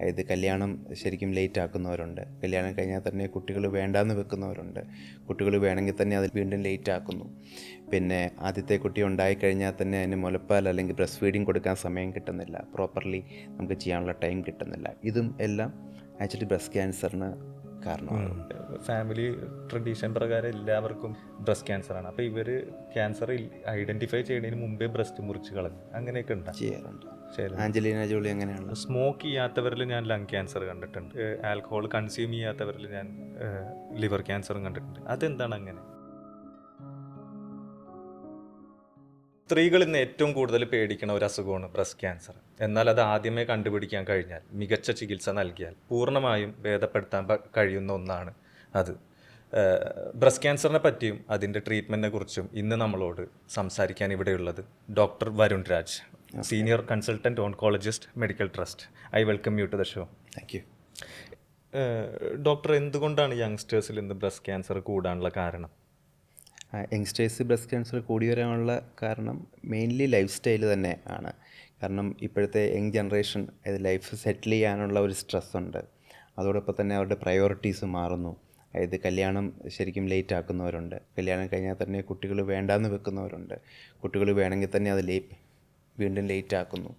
അതായത് കല്യാണം ശരിക്കും ലേറ്റ് ആക്കുന്നവരുണ്ട്, കല്യാണം കഴിഞ്ഞാൽ തന്നെ കുട്ടികൾ വേണ്ടാന്ന് വെക്കുന്നവരുണ്ട്, കുട്ടികൾ വേണമെങ്കിൽ തന്നെ അത് വീണ്ടും ലേറ്റ് ആക്കുന്നു. പിന്നെ ആദ്യത്തെ കുട്ടി ഉണ്ടായിക്കഴിഞ്ഞാൽ തന്നെ അതിന് മുലപ്പാൽ അല്ലെങ്കിൽ ബ്രസ്റ്റ് ഫീഡിങ് കൊടുക്കാൻ സമയം കിട്ടുന്നില്ല, പ്രോപ്പർലി നമുക്ക് ചെയ്യാനുള്ള ടൈം കിട്ടുന്നില്ല. ഇതും എല്ലാം ആക്ച്വലി ബ്രസ്റ്റ് ക്യാൻസറിന് കാരണമാണ്. ഫാമിലി ട്രഡീഷൻ പ്രകാരം എല്ലാവർക്കും ബ്രസ്റ്റ് ക്യാൻസറാണ്. അപ്പോൾ ഇവർ ക്യാൻസർ ഐഡൻറ്റിഫൈ ചെയ്യുന്നതിന് മുമ്പേ ബ്രസ്റ്റ് മുറിച്ച് കളഞ്ഞു, അങ്ങനെയൊക്കെ ഉണ്ടാകും. ചെയ്യാറുണ്ട്. ആഞ്ചലീന ജോളി അങ്ങനെയാണ്. സ്മോക്ക് ചെയ്യാത്തവരിൽ ഞാൻ ലങ് ക്യാൻസർ കണ്ടിട്ടുണ്ട്. ആൽക്കഹോൾ കൺസ്യൂം ചെയ്യാത്തവരിൽ ഞാൻ ലിവർ ക്യാൻസറും കണ്ടിട്ടുണ്ട്. അതെന്താണ് അങ്ങനെ? സ്ത്രീകൾ ഇന്ന് ഏറ്റവും കൂടുതൽ പേടിക്കുന്ന ഒരു അസുഖമാണ് ബ്രസ്റ്റ് ക്യാൻസർ. എന്നാൽ അത് ആദ്യമേ കണ്ടുപിടിക്കാൻ കഴിഞ്ഞാൽ, മികച്ച ചികിത്സ നൽകിയാൽ പൂർണ്ണമായും ഭേദപ്പെടുത്താൻ കഴിയുന്ന ഒന്നാണ് അത്. ബ്രസ്റ്റ് ക്യാൻസറിനെ പറ്റിയും അതിൻ്റെ ട്രീറ്റ്മെൻറ്റിനെ കുറിച്ചും ഇന്ന് നമ്മളോട് സംസാരിക്കാൻ ഇവിടെയുള്ളത് doctor Varun Raj, senior consultant oncologist, medical trust. I welcome you to the show. Thank you. Doctor, എന്തുകൊണ്ടാണ് യങ്സ്റ്റേഴ്സിൽ ഇന്ന് ബ്രസ്റ്റ് ക്യാൻസർ കൂടാനുള്ള കാരണം? യങ്സ്റ്റേഴ്സ് ബ്രസ്റ്റ് ക്യാൻസർ കൂടി വരാനുള്ള കാരണം മെയിൻലി ലൈഫ് സ്റ്റൈൽ തന്നെ ആണ്. കാരണം ഇപ്പോഴത്തെ യങ് ജനറേഷൻ ലൈഫ് സെറ്റിൽ ചെയ്യാനുള്ള ഒരു സ്ട്രെസ്സുണ്ട്. അതോടൊപ്പം തന്നെ അവരുടെ പ്രയോറിറ്റീസ് മാറുന്നു. അതായത് കല്യാണം ശരിക്കും ലേറ്റ് ആക്കുന്നവരുണ്ട്, കല്യാണം കഴിഞ്ഞാൽ തന്നെ കുട്ടികൾ വേണ്ടാന്ന് വെക്കുന്നവരുണ്ട്, കുട്ടികൾ വേണമെങ്കിൽ തന്നെ അത് വീണ്ടും ലേറ്റ് ആക്കുന്നു.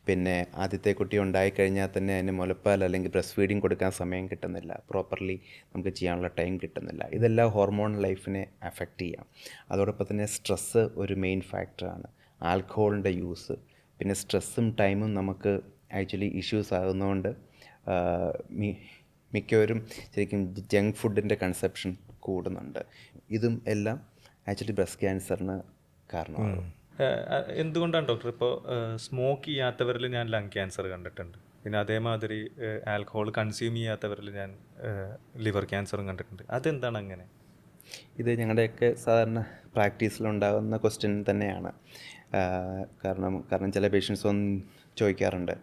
പിന്നെ ആദ്യത്തെ കുട്ടി ഉണ്ടായിക്കഴിഞ്ഞാൽ തന്നെ അതിന് മുലപ്പാൽ അല്ലെങ്കിൽ ബ്രസ്റ്റ് ഫീഡിങ് കൊടുക്കാൻ സമയം കിട്ടുന്നില്ല, പ്രോപ്പർലി നമുക്ക് ചെയ്യാനുള്ള ടൈം കിട്ടുന്നില്ല. ഇതെല്ലാം ഹോർമോൺ ലൈഫിനെ അഫക്റ്റ് ചെയ്യാം. അതോടൊപ്പം തന്നെ സ്ട്രെസ്സ് ഒരു മെയിൻ ഫാക്ടറാണ്. ആൽക്കഹോളിൻ്റെ യൂസ്, പിന്നെ സ്ട്രെസ്സും ടൈമും നമുക്ക് ആക്ച്വലി ഇഷ്യൂസ് ആകുന്നതുകൊണ്ട് മിക്കവരും ശരിക്കും ജങ്ക് ഫുഡിൻ്റെ കൺസപ്ഷൻ കൂടുന്നുണ്ട്. ഇതും എല്ലാം ആക്ച്വലി ബ്രസ്റ്റ് ക്യാൻസറിന് കാരണമാണ്. എന്തുകൊണ്ടാണ് ഡോക്ടർ? ഇപ്പോൾ സ്മോക്ക് ചെയ്യാത്തവരിൽ ഞാൻ ലങ് ക്യാൻസർ കണ്ടിട്ടുണ്ട്. പിന്നെ അതേമാതിരി ആൽക്കഹോൾ കൺസ്യൂം ചെയ്യാത്തവരിൽ ഞാൻ ലിവർ ക്യാൻസറും കണ്ടിട്ടുണ്ട്. അതെന്താണ് അങ്ങനെ? ഇത് ഞങ്ങളുടെയൊക്കെ സാധാരണ പ്രാക്ടീസിലുണ്ടാകുന്ന ക്വസ്റ്റ്യൻ തന്നെയാണ്. കാരണം ചില പേഷ്യൻസ് വന്ന് ചോദിക്കാറുണ്ട്,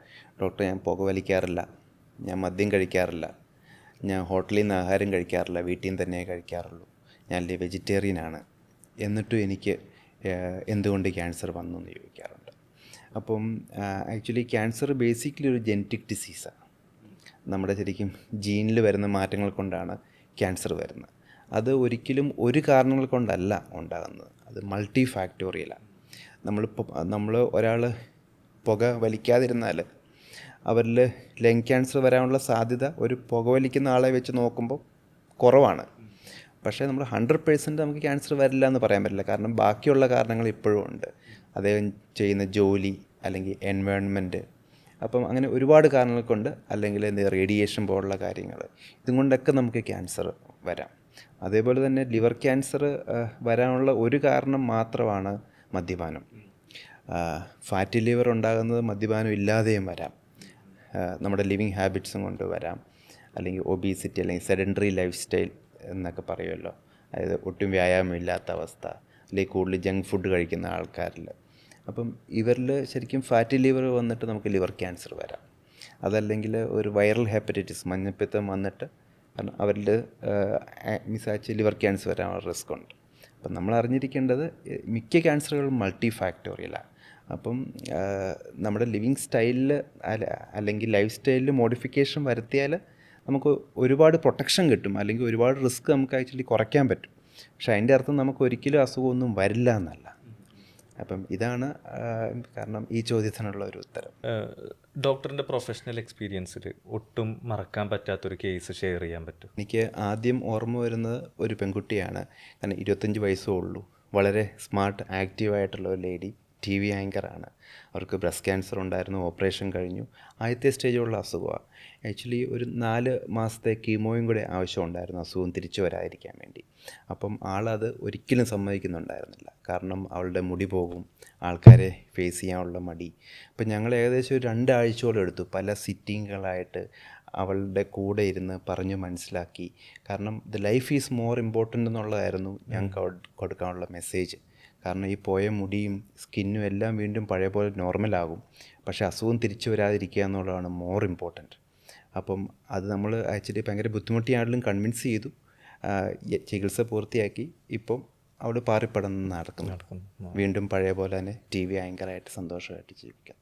ഡോക്ടർ ഞാൻ പുക വലിക്കാറില്ല, ഞാൻ മദ്യം കഴിക്കാറില്ല, ഞാൻ ഹോട്ടലിൽ നിന്ന് ആഹാരം കഴിക്കാറില്ല, വീട്ടിൽ നിന്ന് തന്നെ കഴിക്കാറുള്ളൂ, ഞാൻ വെജിറ്റേറിയനാണ്, എന്നിട്ടും എനിക്ക് എന്തുകൊണ്ട് ക്യാൻസർ വന്നു എന്ന് ചോദിക്കാറുണ്ട്. അപ്പം ആക്ച്വലി ക്യാൻസർ ബേസിക്കലി ഒരു ജെനറ്റിക് ഡിസീസാണ്. നമ്മുടെ ശരിക്കും ജീനിൽ വരുന്ന മാറ്റങ്ങൾ കൊണ്ടാണ് ക്യാൻസർ വരുന്നത്. അത് ഒരിക്കലും ഒരു കാരണങ്ങൾ കൊണ്ടല്ല ഉണ്ടാകുന്നത്, അത് മൾട്ടി ഫാക്ടോറിയലാണ്. നമ്മൾ ഒരാൾ പുക വലിക്കാതിരുന്നാൽ അവരിൽ ലങ് ക്യാൻസർ വരാനുള്ള സാധ്യത ഒരു പുകവലിക്കുന്ന ആളെ വെച്ച് നോക്കുമ്പോൾ കുറവാണ്. പക്ഷേ നമ്മൾ 100% നമുക്ക് ക്യാൻസർ വരില്ല എന്ന് പറയാൻ പറ്റില്ല. കാരണം ബാക്കിയുള്ള കാരണങ്ങൾ ഇപ്പോഴും ഉണ്ട്. അദ്ദേഹം ചെയ്യുന്ന ജോലി അല്ലെങ്കിൽ എൻവയോൺമെൻറ്റ്, അപ്പം അങ്ങനെ ഒരുപാട് കാരണങ്ങൾ കൊണ്ട്, അല്ലെങ്കിൽ റേഡിയേഷൻ പോലുള്ള കാര്യങ്ങൾ, ഇതും കൊണ്ടൊക്കെ നമുക്ക് ക്യാൻസർ വരാം. അതേപോലെ തന്നെ ലിവർ ക്യാൻസർ വരാനുള്ള ഒരു കാരണം മാത്രമാണ് മദ്യപാനം. ഫാറ്റി ലിവർ ഉണ്ടാകുന്നത് മദ്യപാനം ഇല്ലാതെയും വരാം, നമ്മുടെ ലിവിങ് ഹാബിറ്റ്സും കൊണ്ട് വരാം, അല്ലെങ്കിൽ ഒബീസിറ്റി അല്ലെങ്കിൽ സെഡൻറ്ററി ലൈഫ് സ്റ്റൈൽ എന്നൊക്കെ പറയുമല്ലോ, അതായത് ഒട്ടും വ്യായാമം ഇല്ലാത്ത അവസ്ഥ, അല്ലെങ്കിൽ കൂടുതൽ ജങ്ക് ഫുഡ് കഴിക്കുന്ന ആൾക്കാരിൽ. അപ്പം ഇവരിൽ ശരിക്കും ഫാറ്റി ലിവർ വന്നിട്ട് നമുക്ക് ലിവർ ക്യാൻസർ വരാം. അതല്ലെങ്കിൽ ഒരു വൈറൽ ഹെപ്പറ്റൈറ്റിസ്, മഞ്ഞപ്പിത്തം വന്നിട്ട് അവരിൽ മിസ്സാച്ച് ലിവർ ക്യാൻസർ വരാനുള്ള റിസ്ക് ഉണ്ട്. അപ്പം നമ്മൾ അറിഞ്ഞിരിക്കേണ്ടത് മിക്ക ക്യാൻസറുകളും മൾട്ടി ഫാക്ടോറിയലാണ്. അപ്പം നമ്മുടെ ലിവിങ് സ്റ്റൈലിൽ അല്ലെങ്കിൽ ലൈഫ് സ്റ്റൈലിൽ മോഡിഫിക്കേഷൻ വരുത്തിയാൽ നമുക്ക് ഒരുപാട് പ്രൊട്ടക്ഷൻ കിട്ടും, അല്ലെങ്കിൽ ഒരുപാട് റിസ്ക് നമുക്ക് ആക്ച്വലി കുറയ്ക്കാൻ പറ്റും. പക്ഷേ അതിൻ്റെ അർത്ഥം നമുക്ക് ഒരിക്കലും അസുഖമൊന്നും വരില്ല എന്നല്ല. അപ്പം ഇതാണ് കാരണം ഈ ചോദ്യത്തിനുള്ള ഒരു ഉത്തരം. ഡോക്ടറിൻ്റെ പ്രൊഫഷണൽ എക്സ്പീരിയൻസിൽ ഒട്ടും മറക്കാൻ പറ്റാത്തൊരു കേസ് ഷെയർ ചെയ്യാൻ പറ്റും? എനിക്ക് ആദ്യം ഓർമ്മ വരുന്നത് ഒരു പെൺകുട്ടിയാണ്. കാരണം 25 വയസ്സേ ഉള്ളൂ, വളരെ സ്മാർട്ട് ആക്റ്റീവായിട്ടുള്ള ഒരു ലേഡി, TV ആങ്കറാണ്. അവർക്ക് ബ്രസ്റ്റ് ക്യാൻസർ ഉണ്ടായിരുന്നു, ഓപ്പറേഷൻ കഴിഞ്ഞു, ആദ്യത്തെ സ്റ്റേജിലുള്ള അസുഖമാണ്. ആക്ച്വലി ഒരു 4 മാസത്തെ കീമോയും കൂടെ ആവശ്യമുണ്ടായിരുന്നു അസുഖം തിരിച്ചു വരാതിരിക്കാൻ വേണ്ടി. അപ്പം ആളത് ഒരിക്കലും സമ്മതിക്കുന്നുണ്ടായിരുന്നില്ല. കാരണം അവളുടെ മുടി പോകും, ആൾക്കാരെ ഫേസ് ചെയ്യാനുള്ള മടി. അപ്പം ഞങ്ങൾ ഏകദേശം ഒരു 2 ആഴ്ചയോളം എടുത്തു, പല സിറ്റിങ്ങുകളായിട്ട് അവളുടെ കൂടെ ഇരുന്ന് പറഞ്ഞു മനസ്സിലാക്കി. കാരണം the life is more important എന്നുള്ളതായിരുന്നു ഞങ്ങൾക്ക് കൊടുക്കാനുള്ള മെസ്സേജ്. കാരണം ഈ പോയ മുടിയും സ്കിന്നും എല്ലാം വീണ്ടും പഴയ പോലെ നോർമലാകും, പക്ഷേ അസുഖം തിരിച്ചു വരാതിരിക്കുക എന്നുള്ളതാണ് മോർ ഇമ്പോർട്ടൻറ്റ്. അപ്പം അത് നമ്മൾ ആക്ച്വലി ഭയങ്കര ബുദ്ധിമുട്ടിയാണെങ്കിലും കൺവിൻസ് ചെയ്തു, ചികിത്സ പൂർത്തിയാക്കി. ഇപ്പം അവൾ പാറിപ്പടന്ന് നടക്കുന്നു, വീണ്ടും പഴയ പോലെ തന്നെ TV ആങ്കറായിട്ട് സന്തോഷമായിട്ട് ജീവിക്കാം.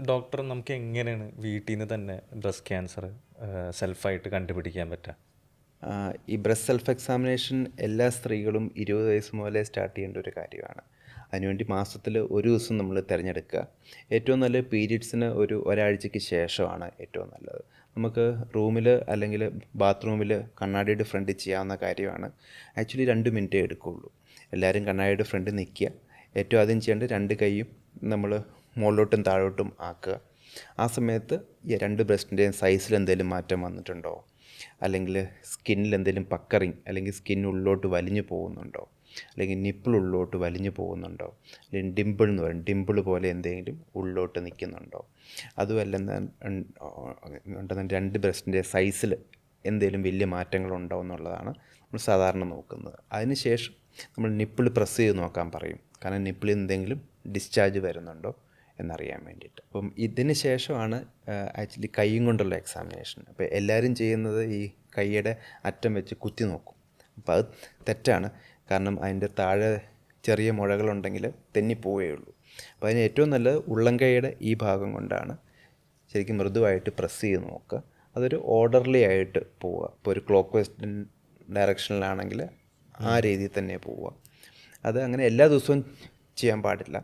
ഡോക്ടർ, നമുക്ക് എങ്ങനെയാണ് വീട്ടിൽ നിന്ന് തന്നെ ബ്രസ്റ്റ് ക്യാൻസർ സെൽഫായിട്ട് കണ്ടുപിടിക്കാൻ പറ്റുക? ഈ ബ്രസ്റ്റ് സെൽഫ് എക്സാമിനേഷൻ എല്ലാ സ്ത്രീകളും 20 വയസ്സ് മുതലേ സ്റ്റാർട്ട് ചെയ്യേണ്ട ഒരു കാര്യമാണ്. അതിനുവേണ്ടി മാസത്തിൽ ഒരു ദിവസം നമ്മൾ തിരഞ്ഞെടുക്കുക. ഏറ്റവും നല്ലത് പീരിയഡ്സിന് ഒരാഴ്ചയ്ക്ക് ശേഷമാണ് ഏറ്റവും നല്ലത്. നമുക്ക് റൂമിൽ അല്ലെങ്കിൽ ബാത്റൂമിൽ കണ്ണാടിയുടെ ഫ്രണ്ടിൽ ചെയ്യാവുന്ന കാര്യമാണ്. ആക്ച്വലി 2 മിനിറ്റേ എടുക്കുകയുള്ളൂ. എല്ലാവരും കണ്ണാടിയുടെ ഫ്രണ്ടിൽ നിൽക്കുക. ഏറ്റവും ആദ്യം ചെയ്യേണ്ടത് 2 കൈയും നമ്മൾ മുകളിലോട്ടും താഴോട്ടും ആക്കുക. ആ സമയത്ത് ഈ 2 ബ്രസ്റ്റിൻ്റെയും സൈസിൽ എന്തെങ്കിലും മാറ്റം വന്നിട്ടുണ്ടോ, അല്ലെങ്കിൽ സ്കിന്നിൽ എന്തെങ്കിലും പക്കറിങ് അല്ലെങ്കിൽ സ്കിൻ ഉള്ളിലോട്ട് വലിഞ്ഞു പോകുന്നുണ്ടോ, അല്ലെങ്കിൽ നിപ്പിൾ ഉള്ളിലോട്ട് വലിഞ്ഞു പോകുന്നുണ്ടോ, അല്ലെങ്കിൽ ഡിമ്പിൾ എന്ന് പറയും, ഡിമ്പിൾ പോലെ എന്തെങ്കിലും ഉള്ളിലോട്ട് നിൽക്കുന്നുണ്ടോ, അതുമല്ല ഉണ്ടെന്ന് 2 ബ്രസ്റ്റിൻ്റെ സൈസിൽ എന്തെങ്കിലും വലിയ മാറ്റങ്ങളുണ്ടോ എന്നുള്ളതാണ് നമ്മൾ സാധാരണ നോക്കുന്നത്. അതിനുശേഷം നമ്മൾ നിപ്പിൾ പ്രസ് ചെയ്ത് നോക്കാൻ പറയും. കാരണം നിപ്പിളിൽ എന്തെങ്കിലും ഡിസ്ചാർജ് വരുന്നുണ്ടോ എന്നറിയാൻ വേണ്ടിയിട്ട്. അപ്പം ഇതിന് ശേഷമാണ് ആക്ച്വലി കൈയും കൊണ്ടുള്ള എക്സാമിനേഷൻ. അപ്പോൾ എല്ലാവരും ചെയ്യുന്നത് ഈ കൈയുടെ അറ്റം വെച്ച് കുത്തി നോക്കും. അപ്പോൾ അത് തെറ്റാണ്. കാരണം അതിൻ്റെ താഴെ ചെറിയ മുഴകളുണ്ടെങ്കിൽ തെന്നിപ്പോവുകയുള്ളൂ. അപ്പോൾ അതിന് ഏറ്റവും നല്ലത് ഉള്ളംകൈയുടെ ഈ ഭാഗം കൊണ്ടാണ് ശരിക്കും മൃദുവായിട്ട് പ്രസ് ചെയ്ത് നോക്കുക. അതൊരു ഓർഡർലി ആയിട്ട് പോവുക. ഇപ്പോൾ ഒരു ക്ലോക്ക് വൈസ് ഡയറക്ഷനിലാണെങ്കിൽ ആ രീതിയിൽ തന്നെ പോവുക. അത് അങ്ങനെ എല്ലാ ദിവസവും ചെയ്യാൻ പാടില്ല.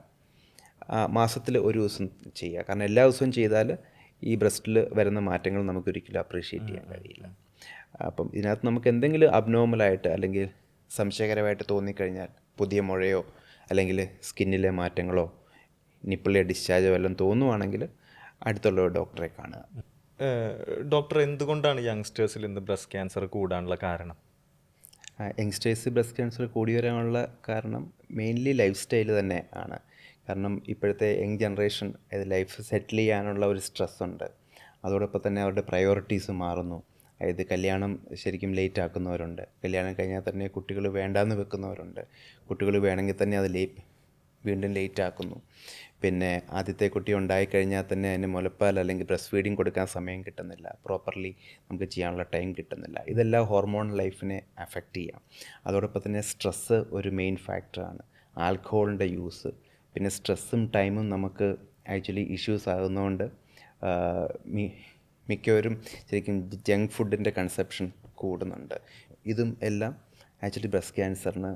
മാസത്തിൽ ഒരു ദിവസം ചെയ്യുക. കാരണം എല്ലാ ദിവസവും ചെയ്താൽ ഈ ബ്രസ്റ്റിൽ വരുന്ന മാറ്റങ്ങൾ നമുക്കൊരിക്കലും അപ്രീഷിയേറ്റ് ചെയ്യാൻ കഴിയില്ല. അപ്പം ഇതിനകത്ത് നമുക്ക് എന്തെങ്കിലും അബ്നോർമലായിട്ട് അല്ലെങ്കിൽ സംശയകരമായിട്ട് തോന്നിക്കഴിഞ്ഞാൽ, പുതിയ മുഴയോ അല്ലെങ്കിൽ സ്കിന്നിലെ മാറ്റങ്ങളോ നിപ്പിളിലെ ഡിസ്ചാർജോ വല്ലതും തോന്നുവാണെങ്കിൽ അടുത്തുള്ള ഒരു ഡോക്ടറെ കാണുക. ഡോക്ടർ, എന്തുകൊണ്ടാണ് യങ്സ്റ്റേഴ്സിൽ ഇന്ന് ബ്രസ്റ്റ് ക്യാൻസർ കൂടാനുള്ള കാരണം? യങ്സ്റ്റേഴ്സ് ബ്രസ്റ്റ് ക്യാൻസർ കൂടി വരാനുള്ള കാരണം മെയിൻലി ലൈഫ് സ്റ്റൈൽ തന്നെ ആണ്. കാരണം ഇപ്പോഴത്തെ യങ് ജനറേഷൻ ലൈഫ് സെറ്റിൽ ചെയ്യാനുള്ള ഒരു സ്ട്രെസ്സുണ്ട്. അതോടൊപ്പം തന്നെ അവരുടെ പ്രയോറിറ്റീസ് മാറുന്നു. അതായത് കല്യാണം ശരിക്കും ലേറ്റ് ആക്കുന്നവരുണ്ട്. കല്യാണം കഴിഞ്ഞാൽ തന്നെ കുട്ടികൾ വേണ്ടാന്ന് വെക്കുന്നവരുണ്ട്. കുട്ടികൾ വേണമെങ്കിൽ തന്നെ അത് വീണ്ടും ലേറ്റ് ആക്കുന്നു. പിന്നെ ആദ്യത്തെ കുട്ടി ഉണ്ടായിക്കഴിഞ്ഞാൽ തന്നെ അതിന് മുലപ്പാൽ അല്ലെങ്കിൽ ബ്രസ്റ്റ് ഫീഡിങ് കൊടുക്കാൻ സമയം കിട്ടുന്നില്ല. പ്രോപ്പർലി നമുക്ക് ചെയ്യാനുള്ള ടൈം കിട്ടുന്നില്ല. ഇതെല്ലാം ഹോർമോൺ ലൈഫിനെ അഫക്റ്റ് ചെയ്യാം. അതോടൊപ്പം തന്നെ സ്ട്രെസ്സ് ഒരു മെയിൻ ഫാക്ടറാണ്. ആൽക്കഹോളിൻ്റെ യൂസ്, പിന്നെ സ്ട്രെസ്സും ടൈമും നമുക്ക് ആക്ച്വലി ഇഷ്യൂസ് ആകുന്നതുകൊണ്ട് മിക്കവരും ശരിക്കും ജങ്ക് ഫുഡിൻ്റെ കൺസപ്ഷൻ കൂടുന്നുണ്ട്. ഇതും എല്ലാം ആക്ച്വലി ബ്രസ്റ്റ് ക്യാൻസറിന്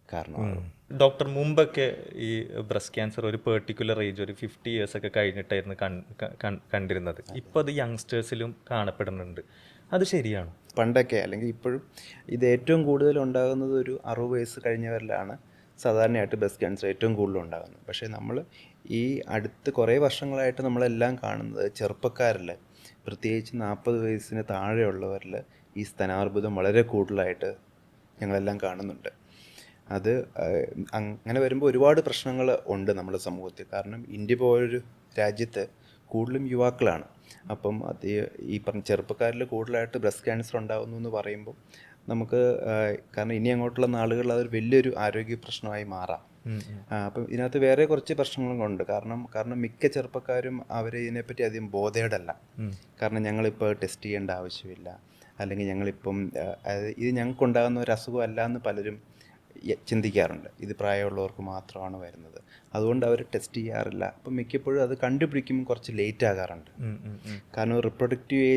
കാരണമാകും. ഡോക്ടർ, മുമ്പൊക്കെ ഈ ബ്രസ്റ്റ് ക്യാൻസർ ഒരു പെർട്ടിക്കുലർ ഏജ്, ഒരു 50 years ഒക്കെ കഴിഞ്ഞിട്ടായിരുന്നു കണ്ടിരുന്നത്. ഇപ്പോൾ അത് യങ്സ്റ്റേഴ്സിലും കാണപ്പെടുന്നുണ്ട്. അത് ശരിയാണോ? പണ്ടൊക്കെ അല്ലെങ്കിൽ ഇപ്പോഴും ഇത് ഏറ്റവും കൂടുതൽ ഉണ്ടാകുന്നത് ഒരു 60 വയസ്സ് കഴിഞ്ഞവരിലാണ് സാധാരണയായിട്ട് ബ്രസ്റ്റ് ക്യാൻസർ ഏറ്റവും കൂടുതൽ ഉണ്ടാകുന്നത്. പക്ഷേ നമ്മൾ ഈ അടുത്ത് കുറേ വർഷങ്ങളായിട്ട് നമ്മളെല്ലാം കാണുന്നത് ചെറുപ്പക്കാരിൽ, പ്രത്യേകിച്ച് 40 വയസ്സിന് താഴെയുള്ളവരിൽ ഈ സ്തനാർബുദം വളരെ കൂടുതലായിട്ട് ഞങ്ങളെല്ലാം കാണുന്നുണ്ട്. അത് അങ്ങനെ വരുമ്പോൾ ഒരുപാട് പ്രശ്നങ്ങൾ ഉണ്ട് നമ്മുടെ സമൂഹത്തിൽ. കാരണം ഇന്ത്യ പോലൊരു രാജ്യത്ത് കൂടുതലും യുവാക്കളാണ്. അപ്പം അത് ഈ പറഞ്ഞ ചെറുപ്പക്കാരിൽ കൂടുതലായിട്ട് ബ്രസ്റ്റ് ക്യാൻസർ ഉണ്ടാകുന്നു എന്ന് പറയുമ്പോൾ നമുക്ക് കാരണം ഇനി അങ്ങോട്ടുള്ള നാളുകളിൽ അതൊരു വലിയൊരു ആരോഗ്യ പ്രശ്നമായി മാറാം. അപ്പം ഇതിനകത്ത് വേറെ കുറച്ച് പ്രശ്നങ്ങളുണ്ട്. കാരണം മിക്ക ചെറുപ്പക്കാരും അവർ ഇതിനെപ്പറ്റി അധികം ബോധേഡല്ല. കാരണം ഞങ്ങളിപ്പോൾ ടെസ്റ്റ് ചെയ്യേണ്ട ആവശ്യമില്ല, അല്ലെങ്കിൽ ഞങ്ങളിപ്പം ഇത് ഞങ്ങൾക്കുണ്ടാകുന്ന ഒരു അസുഖമല്ല എന്ന് പലരും ചിന്തിക്കാറുണ്ട്. ഇത് പ്രായമുള്ളവർക്ക് മാത്രമാണ് വരുന്നത്, അതുകൊണ്ട് അവർ ടെസ്റ്റ് ചെയ്യാറില്ല. അപ്പം മിക്കപ്പോഴും അത് കണ്ടുപിടിക്കുമ്പോൾ കുറച്ച് ലേറ്റ് ആകാറുണ്ട്. കാരണം റിപ്രൊഡക്റ്റീവ്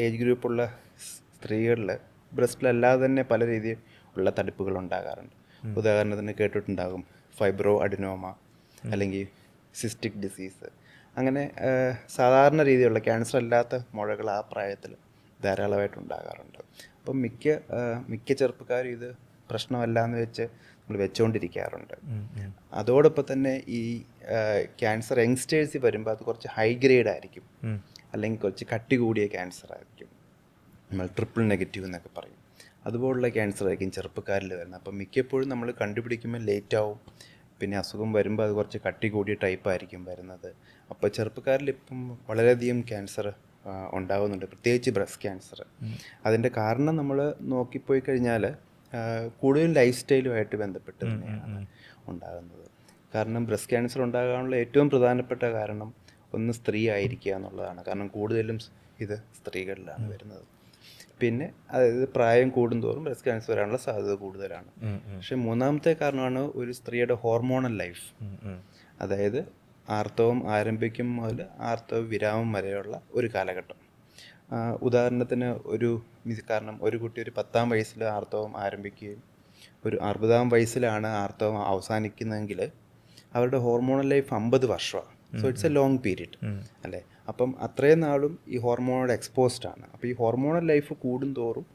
ഏജ് ഗ്രൂപ്പുള്ള സ്ത്രീകളിൽ ബ്രസ്റ്റിലല്ലാതെ തന്നെ പല രീതിയിലുള്ള തടിപ്പുകൾ ഉണ്ടാകാറുണ്ട്. ഉദാഹരണത്തിന് കേട്ടിട്ടുണ്ടാകും ഫൈബ്രോ അഡിനോമ അല്ലെങ്കിൽ സിസ്റ്റിക് ഡിസീസ്. അങ്ങനെ സാധാരണ രീതിയിലുള്ള ക്യാൻസർ അല്ലാത്ത മുഴകൾ ആ പ്രായത്തിൽ ധാരാളമായിട്ട് ഉണ്ടാകാറുണ്ട്. അപ്പം മിക്ക ചെറുപ്പക്കാരും ഇത് പ്രശ്നമല്ല എന്ന് വെച്ച് നമ്മൾ വെച്ചുകൊണ്ടിരിക്കാറുണ്ട്. അതോടൊപ്പം തന്നെ ഈ ക്യാൻസർ യങ്സ്റ്റേഴ്സിൽ വരുമ്പോൾ അത് കുറച്ച് ഹൈ ഗ്രേഡ് ആയിരിക്കും, അല്ലെങ്കിൽ കുറച്ച് കട്ടി കൂടിയ ക്യാൻസർ ആയിരിക്കും. നമ്മൾ ട്രിപ്പിൾ നെഗറ്റീവ് എന്നൊക്കെ പറയും. അതുപോലുള്ള ക്യാൻസർ ആയിരിക്കും ചെറുപ്പക്കാരിൽ വരുന്നത്. അപ്പം മിക്കപ്പോഴും നമ്മൾ കണ്ടുപിടിക്കുമ്പോൾ ലേറ്റ് ആവും. പിന്നെ അസുഖം വരുമ്പോൾ അത് കുറച്ച് കട്ടി കൂടിയ ടൈപ്പായിരിക്കും വരുന്നത്. അപ്പോൾ ചെറുപ്പക്കാരിൽ ഇപ്പം വളരെയധികം ക്യാൻസർ ഉണ്ടാകുന്നുണ്ട്, പ്രത്യേകിച്ച് ബ്രസ്റ്റ് ക്യാൻസർ. അതിൻ്റെ കാരണം നമ്മൾ നോക്കിപ്പോയി കഴിഞ്ഞാൽ കൂടുതലും ലൈഫ് സ്റ്റൈലുമായിട്ട് ബന്ധപ്പെട്ട് തന്നെയാണ് ഉണ്ടാകുന്നത്. കാരണം ബ്രസ്റ്റ് ക്യാൻസർ ഉണ്ടാകാനുള്ള ഏറ്റവും പ്രധാനപ്പെട്ട കാരണം ഒന്ന് സ്ത്രീ ആയിരിക്കുക എന്നുള്ളതാണ്. കാരണം കൂടുതലും ഇത് സ്ത്രീകളിലാണ് വരുന്നത്. പിന്നെ അതായത് പ്രായം കൂടുന്തോറും ബ്രസ്റ്റ് ക്യാൻസർ വരാനുള്ള സാധ്യത കൂടുതലാണ്. പക്ഷെ മൂന്നാമത്തെ കാരണമാണ് ഒരു സ്ത്രീയുടെ ഹോർമോണൽ ലൈഫ്. അതായത് ആർത്തവം ആരംഭിക്കും മുതൽ ആർത്തവ വിരാമം വരെയുള്ള ഒരു കാലഘട്ടം. ഉദാഹരണത്തിന് കാരണം ഒരു കുട്ടി ഒരു 10-ാം വയസ്സിൽ ആർത്തവം ആരംഭിക്കുകയും ഒരു 60-ാം വയസ്സിലാണ് ആർത്തവം അവസാനിക്കുന്നതെങ്കിൽ അവരുടെ ഹോർമോണൽ ലൈഫ് 50 വർഷമാണ്. So it's A long period അല്ലേ. അപ്പം അത്രയും നാളും ഈ ഹോർമോണോട് എക്സ്പോസ്ഡ് ആണ്. അപ്പോൾ ഈ ഹോർമോണൽ ലൈഫ് കൂടുന്തോറും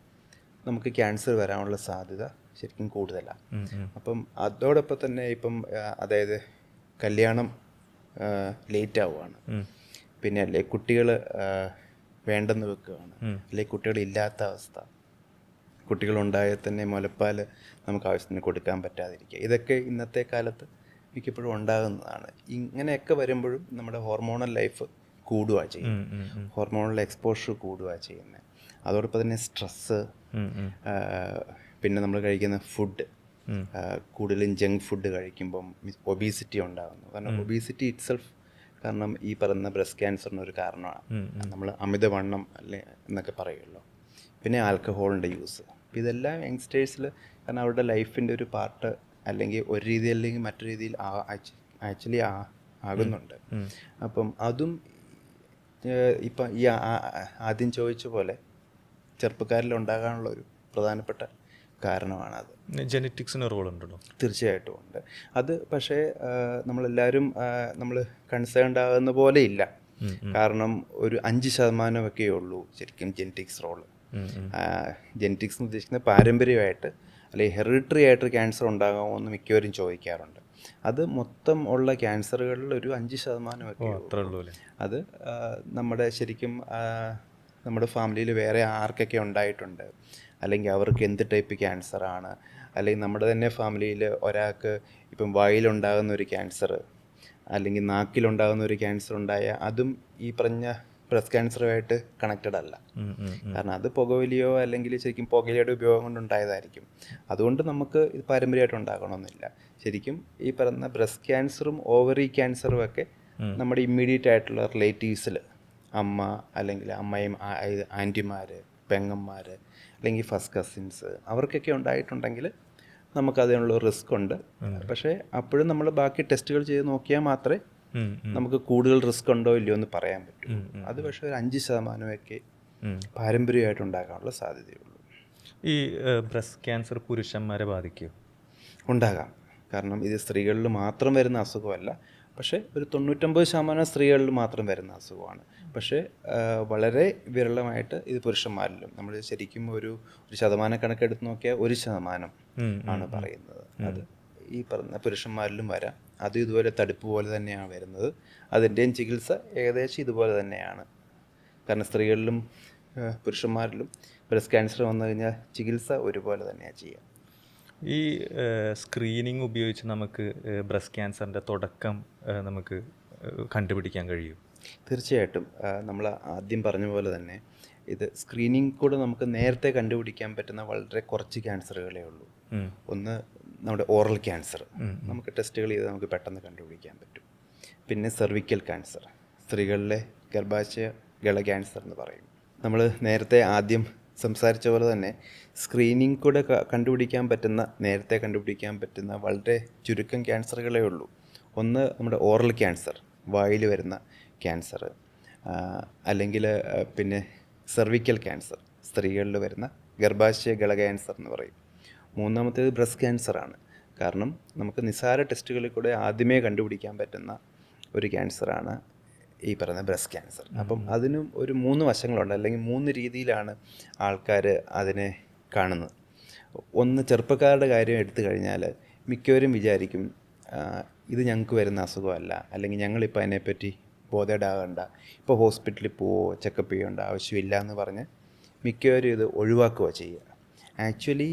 നമുക്ക് ക്യാൻസർ വരാനുള്ള സാധ്യത ശരിക്കും കൂടുതലാണ്. അപ്പം അതോടൊപ്പം തന്നെ ഇപ്പം അതായത് കല്യാണം ലേറ്റ് ആവുകയാണ്, പിന്നെ അല്ലേ കുട്ടികൾ വേണ്ടെന്ന് വെക്കുകയാണ്, അല്ലെങ്കിൽ കുട്ടികളില്ലാത്ത അവസ്ഥ, കുട്ടികളുണ്ടായാൽ തന്നെ മുലപ്പാൽ നമുക്ക് ആവശ്യത്തിന് കൊടുക്കാൻ പറ്റാതിരിക്കുക, ഇതൊക്കെ ഇന്നത്തെ കാലത്ത് മിക്കപ്പോഴും ഉണ്ടാകുന്നതാണ്. ഇങ്ങനെയൊക്കെ വരുമ്പോഴും നമ്മുടെ ഹോർമോണൽ ലൈഫ് കൂടുകയാണ് ചെയ്യുന്നത്, ഹോർമോണൽ എക്സ്പോഷർ കൂടുകയാണ് ചെയ്യുന്നത്. അതോടൊപ്പം തന്നെ സ്ട്രെസ്സ്, പിന്നെ നമ്മൾ കഴിക്കുന്ന ഫുഡ്, കൂടുതലും ജങ്ക് ഫുഡ് കഴിക്കുമ്പം ഒബീസിറ്റി ഉണ്ടാകുന്നു. കാരണം ഒബീസിറ്റി ഇറ്റ്സെൽഫ് കാരണം ഈ പറയുന്ന ബ്രസ്റ്റ് ക്യാൻസറിനൊരു കാരണമാണ്. നമ്മൾ അമിതവണ്ണം അല്ലെ എന്നൊക്കെ പറയുമല്ലോ. പിന്നെ ആൽക്കഹോളിൻ്റെ യൂസ്, ഇതെല്ലാം യങ്സ്റ്റേഴ്സിൽ കാരണം അവരുടെ ലൈഫിൻ്റെ ഒരു പാർട്ട് അല്ലെങ്കിൽ ഒരു രീതി അല്ലെങ്കിൽ മറ്റു രീതിയിൽ ആക്ച്വലി ആകുന്നുണ്ട്. അപ്പം അതും ഇപ്പം ഈ ആദ്യം ചോദിച്ച പോലെ ചെറുപ്പക്കാരിൽ ഉണ്ടാകാനുള്ള ഒരു പ്രധാനപ്പെട്ട കാരണമാണത്. ജെനറ്റിക്സിന് റോൾ ഉണ്ടല്ലോ? തീർച്ചയായിട്ടും ഉണ്ട്. അത് പക്ഷേ നമ്മളെല്ലാവരും നമ്മൾ കൺസേൺഡ് ആകുന്ന പോലെ ഇല്ല. കാരണം ഒരു 5% ഉള്ളൂ ശരിക്കും ജെനറ്റിക്സ് റോള്. ജെനറ്റിക്സ് എന്ന് ഉദ്ദേശിക്കുന്നത് പാരമ്പര്യമായിട്ട് അല്ലെങ്കിൽ ഹെറിഡിറ്ററി ആയിട്ട് ക്യാൻസർ ഉണ്ടാകാമോ എന്ന് മിക്കവരും ചോദിക്കാറുണ്ട്. അത് മൊത്തം ഉള്ള ക്യാൻസറുകളിൽ ഒരു 5% ഉള്ളൂ. അത് നമ്മുടെ ശരിക്കും നമ്മുടെ ഫാമിലിയിൽ വേറെ ആർക്കൊക്കെ ഉണ്ടായിട്ടുണ്ട്, അല്ലെങ്കിൽ അവർക്ക് എന്ത് ടൈപ്പ് ക്യാൻസറാണ്, അല്ലെങ്കിൽ നമ്മുടെ തന്നെ ഫാമിലിയിൽ ഒരാൾക്ക് ഇപ്പം വായിലുണ്ടാകുന്ന ഒരു ക്യാൻസർ അല്ലെങ്കിൽ നാക്കിലുണ്ടാകുന്ന ഒരു ക്യാൻസർ ഉണ്ടായാൽ അതും ഈ പറഞ്ഞ ബ്രസ്റ്റ് ക്യാൻസറുമായിട്ട് കണക്റ്റഡ് അല്ല. കാരണം അത് പുകവലിയോ അല്ലെങ്കിൽ ശരിക്കും പുകയിലയുടെ ഉപയോഗം കൊണ്ടുണ്ടായതായിരിക്കും. അതുകൊണ്ട് നമുക്ക് ഇത് പാരമ്പര്യമായിട്ട് ഉണ്ടാകണമെന്നില്ല. ശരിക്കും ഈ പറയുന്ന ബ്രസ്റ്റ് ക്യാൻസറും ഓവറി ക്യാൻസറും ഒക്കെ നമ്മുടെ ഇമ്മീഡിയറ്റ് ആയിട്ടുള്ള റിലേറ്റീവ്സിൽ അമ്മ അല്ലെങ്കിൽ അമ്മയും ആൻറ്റിമാർ, പെങ്ങന്മാർ അല്ലെങ്കിൽ ഫസ്റ്റ് കസിൻസ് അവർക്കൊക്കെ ഉണ്ടായിട്ടുണ്ടെങ്കിൽ നമുക്കതിനുള്ള റിസ്ക് ഉണ്ട്. പക്ഷേ അപ്പോഴും നമ്മൾ ബാക്കി ടെസ്റ്റുകൾ ചെയ്ത് നോക്കിയാൽ മാത്രമേ നമുക്ക് കൂടുതൽ റിസ്ക് ഉണ്ടോ ഇല്ലയോ എന്ന് പറയാൻ പറ്റും. അത് പക്ഷേ ഒരു 5% പാരമ്പര്യമായിട്ട് ഉണ്ടാകാനുള്ള സാധ്യതയുള്ളൂ. ഈ ബ്രസ്റ്റ് ക്യാൻസർ പുരുഷന്മാരെ ബാധിക്കുമോ? ഉണ്ടാകാം. കാരണം ഇത് സ്ത്രീകളിൽ മാത്രം വരുന്ന അസുഖമല്ല. പക്ഷേ ഒരു 99% സ്ത്രീകളിൽ മാത്രം വരുന്ന അസുഖമാണ്. പക്ഷേ വളരെ വിരളമായിട്ട് ഇത് പുരുഷന്മാരിലും. നമ്മൾ ശരിക്കും ഒരു ശതമാന കണക്കെടുത്ത് നോക്കിയാൽ 1% ആണ് പറയുന്നത്. അത് ഈ പറഞ്ഞ പുരുഷന്മാരിലും വരാം. അതും ഇതുപോലെ തടുപ്പ് പോലെ തന്നെയാണ് വരുന്നത്. അതിൻ്റെയും ചികിത്സ ഏകദേശം ഇതുപോലെ തന്നെയാണ്. കാരണം സ്ത്രീകളിലും പുരുഷന്മാരിലും ബ്രസ്റ്റ് ക്യാൻസർ വന്നു കഴിഞ്ഞാൽ ചികിത്സ ഒരുപോലെ തന്നെയാണ് ചെയ്യുക. ഈ സ്ക്രീനിങ് ഉപയോഗിച്ച് നമുക്ക് ബ്രസ്റ്റ് ക്യാൻസറിൻ്റെ തുടക്കം നമുക്ക് കണ്ടുപിടിക്കാൻ കഴിയും? തീർച്ചയായിട്ടും. നമ്മൾ ആദ്യം പറഞ്ഞ പോലെ തന്നെ ഇത് സ്ക്രീനിങ് കൂടെ നമുക്ക് നേരത്തെ കണ്ടുപിടിക്കാൻ പറ്റുന്ന വളരെ കുറച്ച് ക്യാൻസറുകളേ ഉള്ളൂ. ഒന്ന് നമ്മുടെ ഓറൽ ക്യാൻസർ നമുക്ക് ടെസ്റ്റുകൾ ചെയ്ത് നമുക്ക് പെട്ടെന്ന് കണ്ടുപിടിക്കാൻ പറ്റും. പിന്നെ സെർവിക്കൽ ക്യാൻസർ, സ്ത്രീകളിലെ ഗർഭാശയ ഗള ക്യാൻസർ എന്ന് പറയും. നമ്മൾ നേരത്തെ ആദ്യം സംസാരിച്ച പോലെ തന്നെ സ്ക്രീനിങ് കൂടെ നേരത്തെ കണ്ടുപിടിക്കാൻ പറ്റുന്ന വളരെ ചുരുക്കം ക്യാൻസറുകളേ ഉള്ളൂ. ഒന്ന് നമ്മുടെ ഓറൽ ക്യാൻസർ, വായിൽ വരുന്ന ക്യാൻസർ, അല്ലെങ്കിൽ പിന്നെ സെർവിക്കൽ ക്യാൻസർ, സ്ത്രീകളിൽ വരുന്ന ഗർഭാശയ ഗള ക്യാൻസർ എന്ന് പറയും. മൂന്നാമത്തേത് ബ്രസ്റ്റ് ക്യാൻസറാണ്. കാരണം നമുക്ക് നിസ്സാര ടെസ്റ്റുകളിൽ കൂടെ ആദ്യമേ കണ്ടുപിടിക്കാൻ പറ്റുന്ന ഒരു ക്യാൻസറാണ് ഈ പറയുന്ന ബ്രസ്റ്റ് ക്യാൻസർ. അപ്പം അതിനും ഒരു 3 വശങ്ങളുണ്ട്, അല്ലെങ്കിൽ 3 രീതിയിലാണ് ആൾക്കാർ അതിനെ കാണുന്നത്. ഒന്ന്, ചെറുപ്പക്കാരുടെ കാര്യം എടുത്തു കഴിഞ്ഞാൽ മിക്കവരും വിചാരിക്കും ഇത് ഞങ്ങൾക്ക് വരുന്ന അസുഖമല്ല, അല്ലെങ്കിൽ ഞങ്ങളിപ്പോൾ അതിനെപ്പറ്റി ബോധേഡാകണ്ട, ഇപ്പോൾ ഹോസ്പിറ്റലിൽ പോവോ ചെക്കപ്പ് ചെയ്യേണ്ട ആവശ്യമില്ല എന്ന് പറഞ്ഞ് മിക്കവരും ഇത് ഒഴിവാക്കുക ചെയ്യുക. ആക്ച്വലി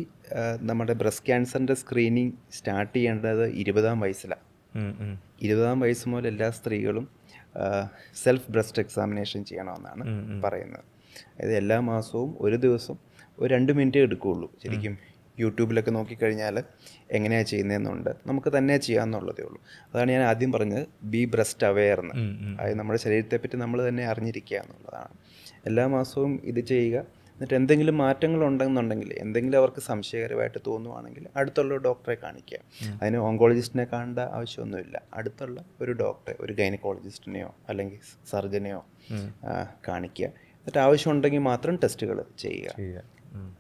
നമ്മുടെ ബ്രസ്റ്റ് ക്യാൻസറിൻ്റെ സ്ക്രീനിങ് സ്റ്റാർട്ട് ചെയ്യേണ്ടത് 20-ാം വയസ്സിലാണ്. 20-ാം വയസ്സ് മുതൽ എല്ലാ സ്ത്രീകളും സെൽഫ് ബ്രസ്റ്റ് എക്സാമിനേഷൻ ചെയ്യണമെന്നാണ് പറയുന്നത്. അതായത് എല്ലാ മാസവും ഒരു ദിവസം ഒരു 2 മിനിറ്റ് എടുക്കുകയുള്ളൂ. ശരിക്കും യൂട്യൂബിലൊക്കെ നോക്കിക്കഴിഞ്ഞാൽ എങ്ങനെയാണ് ചെയ്യുന്നതെന്നുണ്ട്, നമുക്ക് തന്നെ ചെയ്യാമെന്നുള്ളതേ ഉള്ളൂ. അതാണ് ഞാൻ ആദ്യം പറഞ്ഞത്, ബി ബ്രസ്റ്റ് അവെയർ എന്ന്. അതായത് നമ്മുടെ ശരീരത്തെപ്പറ്റി നമ്മൾ തന്നെ അറിഞ്ഞിരിക്കുക എന്നുള്ളതാണ്. എല്ലാ മാസവും ഇത് ചെയ്യുക. എന്നിട്ട് എന്തെങ്കിലും മാറ്റങ്ങൾ ഉണ്ടെന്നുണ്ടെങ്കിൽ, എന്തെങ്കിലും അവർക്ക് സംശയകരമായിട്ട് തോന്നുവാണെങ്കിൽ അടുത്തുള്ള ഒരു ഡോക്ടറെ കാണിക്കുക. അതിന് ഓങ്കോളജിസ്റ്റിനെ കാണേണ്ട ആവശ്യമൊന്നുമില്ല. അടുത്തുള്ള ഒരു ഡോക്ടറെ, ഒരു ഗൈനക്കോളജിസ്റ്റിനെയോ അല്ലെങ്കിൽ സർജനെയോ കാണിക്കുക. എന്നിട്ട് ആവശ്യമുണ്ടെങ്കിൽ മാത്രം ടെസ്റ്റുകൾ ചെയ്യുക.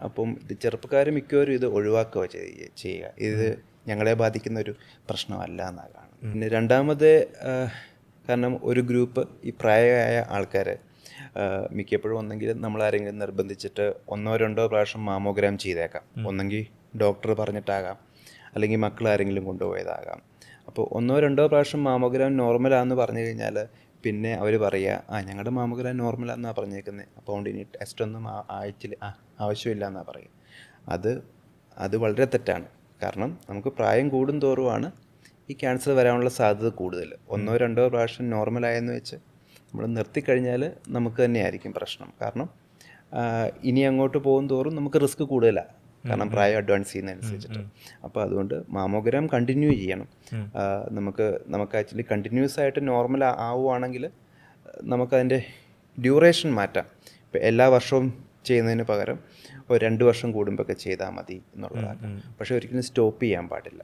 അപ്പം ഇത് ചെറുപ്പക്കാർ മിക്കവരും ഇത് ഒഴിവാക്കുക ചെയ്യുക. ഇത് ഞങ്ങളെ ബാധിക്കുന്ന ഒരു പ്രശ്നമല്ല എന്നാണ് കാണുന്നത്. പിന്നെ രണ്ടാമത്, കാരണം ഒരു ഗ്രൂപ്പ് ഈ പ്രായമായ ആൾക്കാർ മിക്കപ്പോഴും ഒന്നെങ്കിൽ നമ്മളാരെങ്കിലും നിർബന്ധിച്ചിട്ട് 1-2 പ്രാവശ്യം മാമോഗ്രാം ചെയ്തേക്കാം. ഒന്നെങ്കിൽ ഡോക്ടർ പറഞ്ഞിട്ടാകാം, അല്ലെങ്കിൽ മക്കളാരെങ്കിലും കൊണ്ടുപോയതാകാം. അപ്പോൾ 1-2 പ്രാവശ്യം മാമോഗ്രാം നോർമലാണെന്ന് പറഞ്ഞു കഴിഞ്ഞാൽ പിന്നെ അവർ പറയുക, ഞങ്ങളുടെ മാമോഗ്രാം നോർമലാണെന്നാണ് പറഞ്ഞേക്കുന്നത്, അപ്പോൾ അതുകൊണ്ട് ഇനി ടെസ്റ്റൊന്നും ആഴ്ചയിൽ ആവശ്യമില്ല എന്നാണ് പറയുക. അത് വളരെ തെറ്റാണ്. കാരണം നമുക്ക് പ്രായം കൂടും തോറുമാണ് ഈ ക്യാൻസർ വരാനുള്ള സാധ്യത കൂടുതൽ. 1-2 പ്രാവശ്യം നോർമലായെന്ന് വെച്ച് നമ്മൾ നിർത്തിക്കഴിഞ്ഞാൽ നമുക്ക് തന്നെയായിരിക്കും പ്രശ്നം. കാരണം ഇനി അങ്ങോട്ട് പോകും തോറും നമുക്ക് റിസ്ക് കൂടുതലാണ്, കാരണം പ്രായം അഡ്വാൻസ് ചെയ്യുന്നതനുസരിച്ചിട്ട്. അപ്പോൾ അതുകൊണ്ട് മാമോഗ്രാം കണ്ടിന്യൂ ചെയ്യണം. നമുക്ക് ആക്ച്വലി കണ്ടിന്യൂസ് ആയിട്ട് നോർമൽ ആവുകയാണെങ്കിൽ നമുക്കതിൻ്റെ ഡ്യൂറേഷൻ മാറ്റാം. ഇപ്പോൾ എല്ലാ വർഷവും ചെയ്യുന്നതിന് പകരം ഒരു 2 വർഷം കൂടുമ്പോഴൊക്കെ ചെയ്താൽ മതി എന്നുള്ളതാണ്. പക്ഷേ ഒരിക്കലും സ്റ്റോപ്പ് ചെയ്യാൻ പാടില്ല.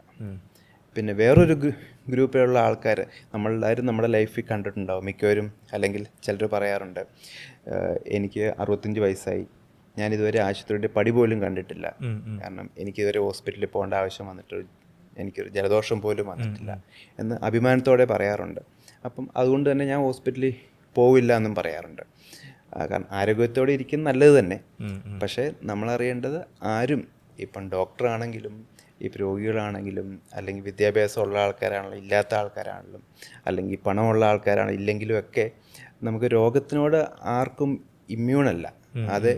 പിന്നെ വേറൊരു ഗ്രൂപ്പിലുള്ള ആൾക്കാർ നമ്മളെല്ലാവരും നമ്മുടെ ലൈഫിൽ കണ്ടിട്ടുണ്ടാവും മിക്കവരും. അല്ലെങ്കിൽ ചിലർ പറയാറുണ്ട്, എനിക്ക് 65 വയസ്സായി, ഞാനിതുവരെ ആശുപത്രിയുടെ പടി പോലും കണ്ടിട്ടില്ല, കാരണം എനിക്കിതുവരെ ഹോസ്പിറ്റലിൽ പോകേണ്ട ആവശ്യം വന്നിട്ട് എനിക്കൊരു ജലദോഷം പോലും വന്നിട്ടില്ല എന്ന് അഭിമാനത്തോടെ പറയാറുണ്ട്. അപ്പം അതുകൊണ്ട് തന്നെ ഞാൻ ഹോസ്പിറ്റലിൽ പോവില്ല എന്നും പറയാറുണ്ട്. കാരണം ആരോഗ്യത്തോടെ ഇരിക്കുന്ന നല്ലത് തന്നെ. പക്ഷേ നമ്മളറിയേണ്ടത്, ആരും ഇപ്പം ഡോക്ടറാണെങ്കിലും ഇപ്പം രോഗികളാണെങ്കിലും അല്ലെങ്കിൽ വിദ്യാഭ്യാസമുള്ള ആൾക്കാരാണെങ്കിലും ഇല്ലാത്ത ആൾക്കാരാണെങ്കിലും അല്ലെങ്കിൽ പണമുള്ള ആൾക്കാരാണെങ്കിലും ഇല്ലെങ്കിലും ഒക്കെ നമുക്ക് രോഗത്തിനോട് ആർക്കും ഇമ്മ്യൂണല്ല. അത്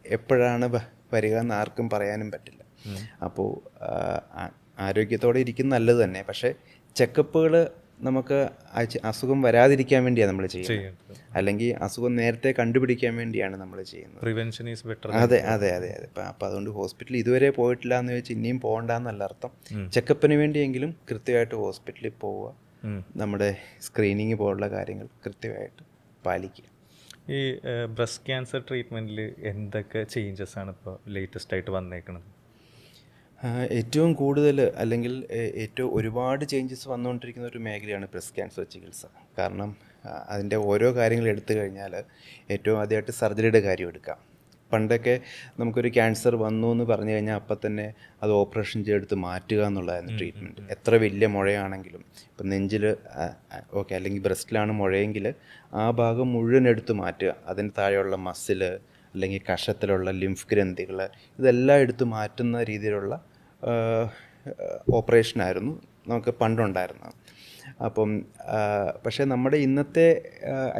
എപ്പോഴാണ് വരിക എന്ന് ആർക്കും പറയാനും പറ്റില്ല. അപ്പോൾ ആരോഗ്യത്തോടെ ഇരിക്കുന്ന നല്ലത് തന്നെ. പക്ഷേ ചെക്കപ്പുകൾ നമുക്ക് അസുഖം വരാതിരിക്കാൻ വേണ്ടിയാണ് നമ്മൾ ചെയ്യുന്നത്, അല്ലെങ്കിൽ അസുഖം നേരത്തെ കണ്ടുപിടിക്കാൻ വേണ്ടിയാണ് നമ്മൾ ചെയ്യുന്നത്. Prevention is better. അതെ. അപ്പം അതുകൊണ്ട് ഹോസ്പിറ്റലിൽ ഇതുവരെ പോയിട്ടില്ല എന്ന് വെച്ച് ഇനിയും പോകണ്ടെന്നല്ല അർത്ഥം. ചെക്കപ്പിന് വേണ്ടിയെങ്കിലും കൃത്യമായിട്ട് ഹോസ്പിറ്റലിൽ പോവുക, നമ്മുടെ സ്ക്രീനിങ് പോലുള്ള കാര്യങ്ങൾ കൃത്യമായിട്ട് പാലിക്കുക. ഈ ബ്രസ്റ്റ് ക്യാൻസർ ട്രീറ്റ്മെൻറ്റിൽ എന്തൊക്കെ ചേഞ്ചസ് ആണ് ഇപ്പോൾ ലേറ്റസ്റ്റ് ആയിട്ട് വന്നേക്കുന്നത്? ഏറ്റവും കൂടുതൽ അല്ലെങ്കിൽ ഏറ്റവും ഒരുപാട് ചേഞ്ചസ് വന്നുകൊണ്ടിരിക്കുന്ന ഒരു മേഖലയാണ് ബ്രസ്റ്റ് ക്യാൻസർ ചികിത്സ. കാരണം അതിൻ്റെ ഓരോ കാര്യങ്ങൾ എടുത്തു കഴിഞ്ഞാൽ ഏറ്റവും ആദ്യമായിട്ട് സർജറിയുടെ കാര്യം എടുക്കാം. പണ്ടൊക്കെ നമുക്കൊരു ക്യാൻസർ വന്നു എന്ന് പറഞ്ഞു കഴിഞ്ഞാൽ അപ്പം തന്നെ അത് ഓപ്പറേഷൻ ചെയ്തെടുത്ത് മാറ്റുക എന്നുള്ളതായിരുന്നു ട്രീറ്റ്മെൻറ്റ്. എത്ര വലിയ മുഴയാണെങ്കിലും, ഇപ്പം നെഞ്ചിൽ ഓക്കെ അല്ലെങ്കിൽ ബ്രസ്റ്റിലാണ് മുഴയെങ്കിൽ ആ ഭാഗം മുഴുവൻ എടുത്ത് മാറ്റുക. അതിന് താഴെയുള്ള മസിൽ അല്ലെങ്കിൽ കഷത്തിലുള്ള ലിംഫ് ഗ്രന്ഥികൾ ഇതെല്ലാം എടുത്ത് മാറ്റുന്ന രീതിയിലുള്ള ഓപ്പറേഷനായിരുന്നു നമുക്ക് പണ്ടുണ്ടായിരുന്നത്. അപ്പം പക്ഷേ നമ്മുടെ ഇന്നത്തെ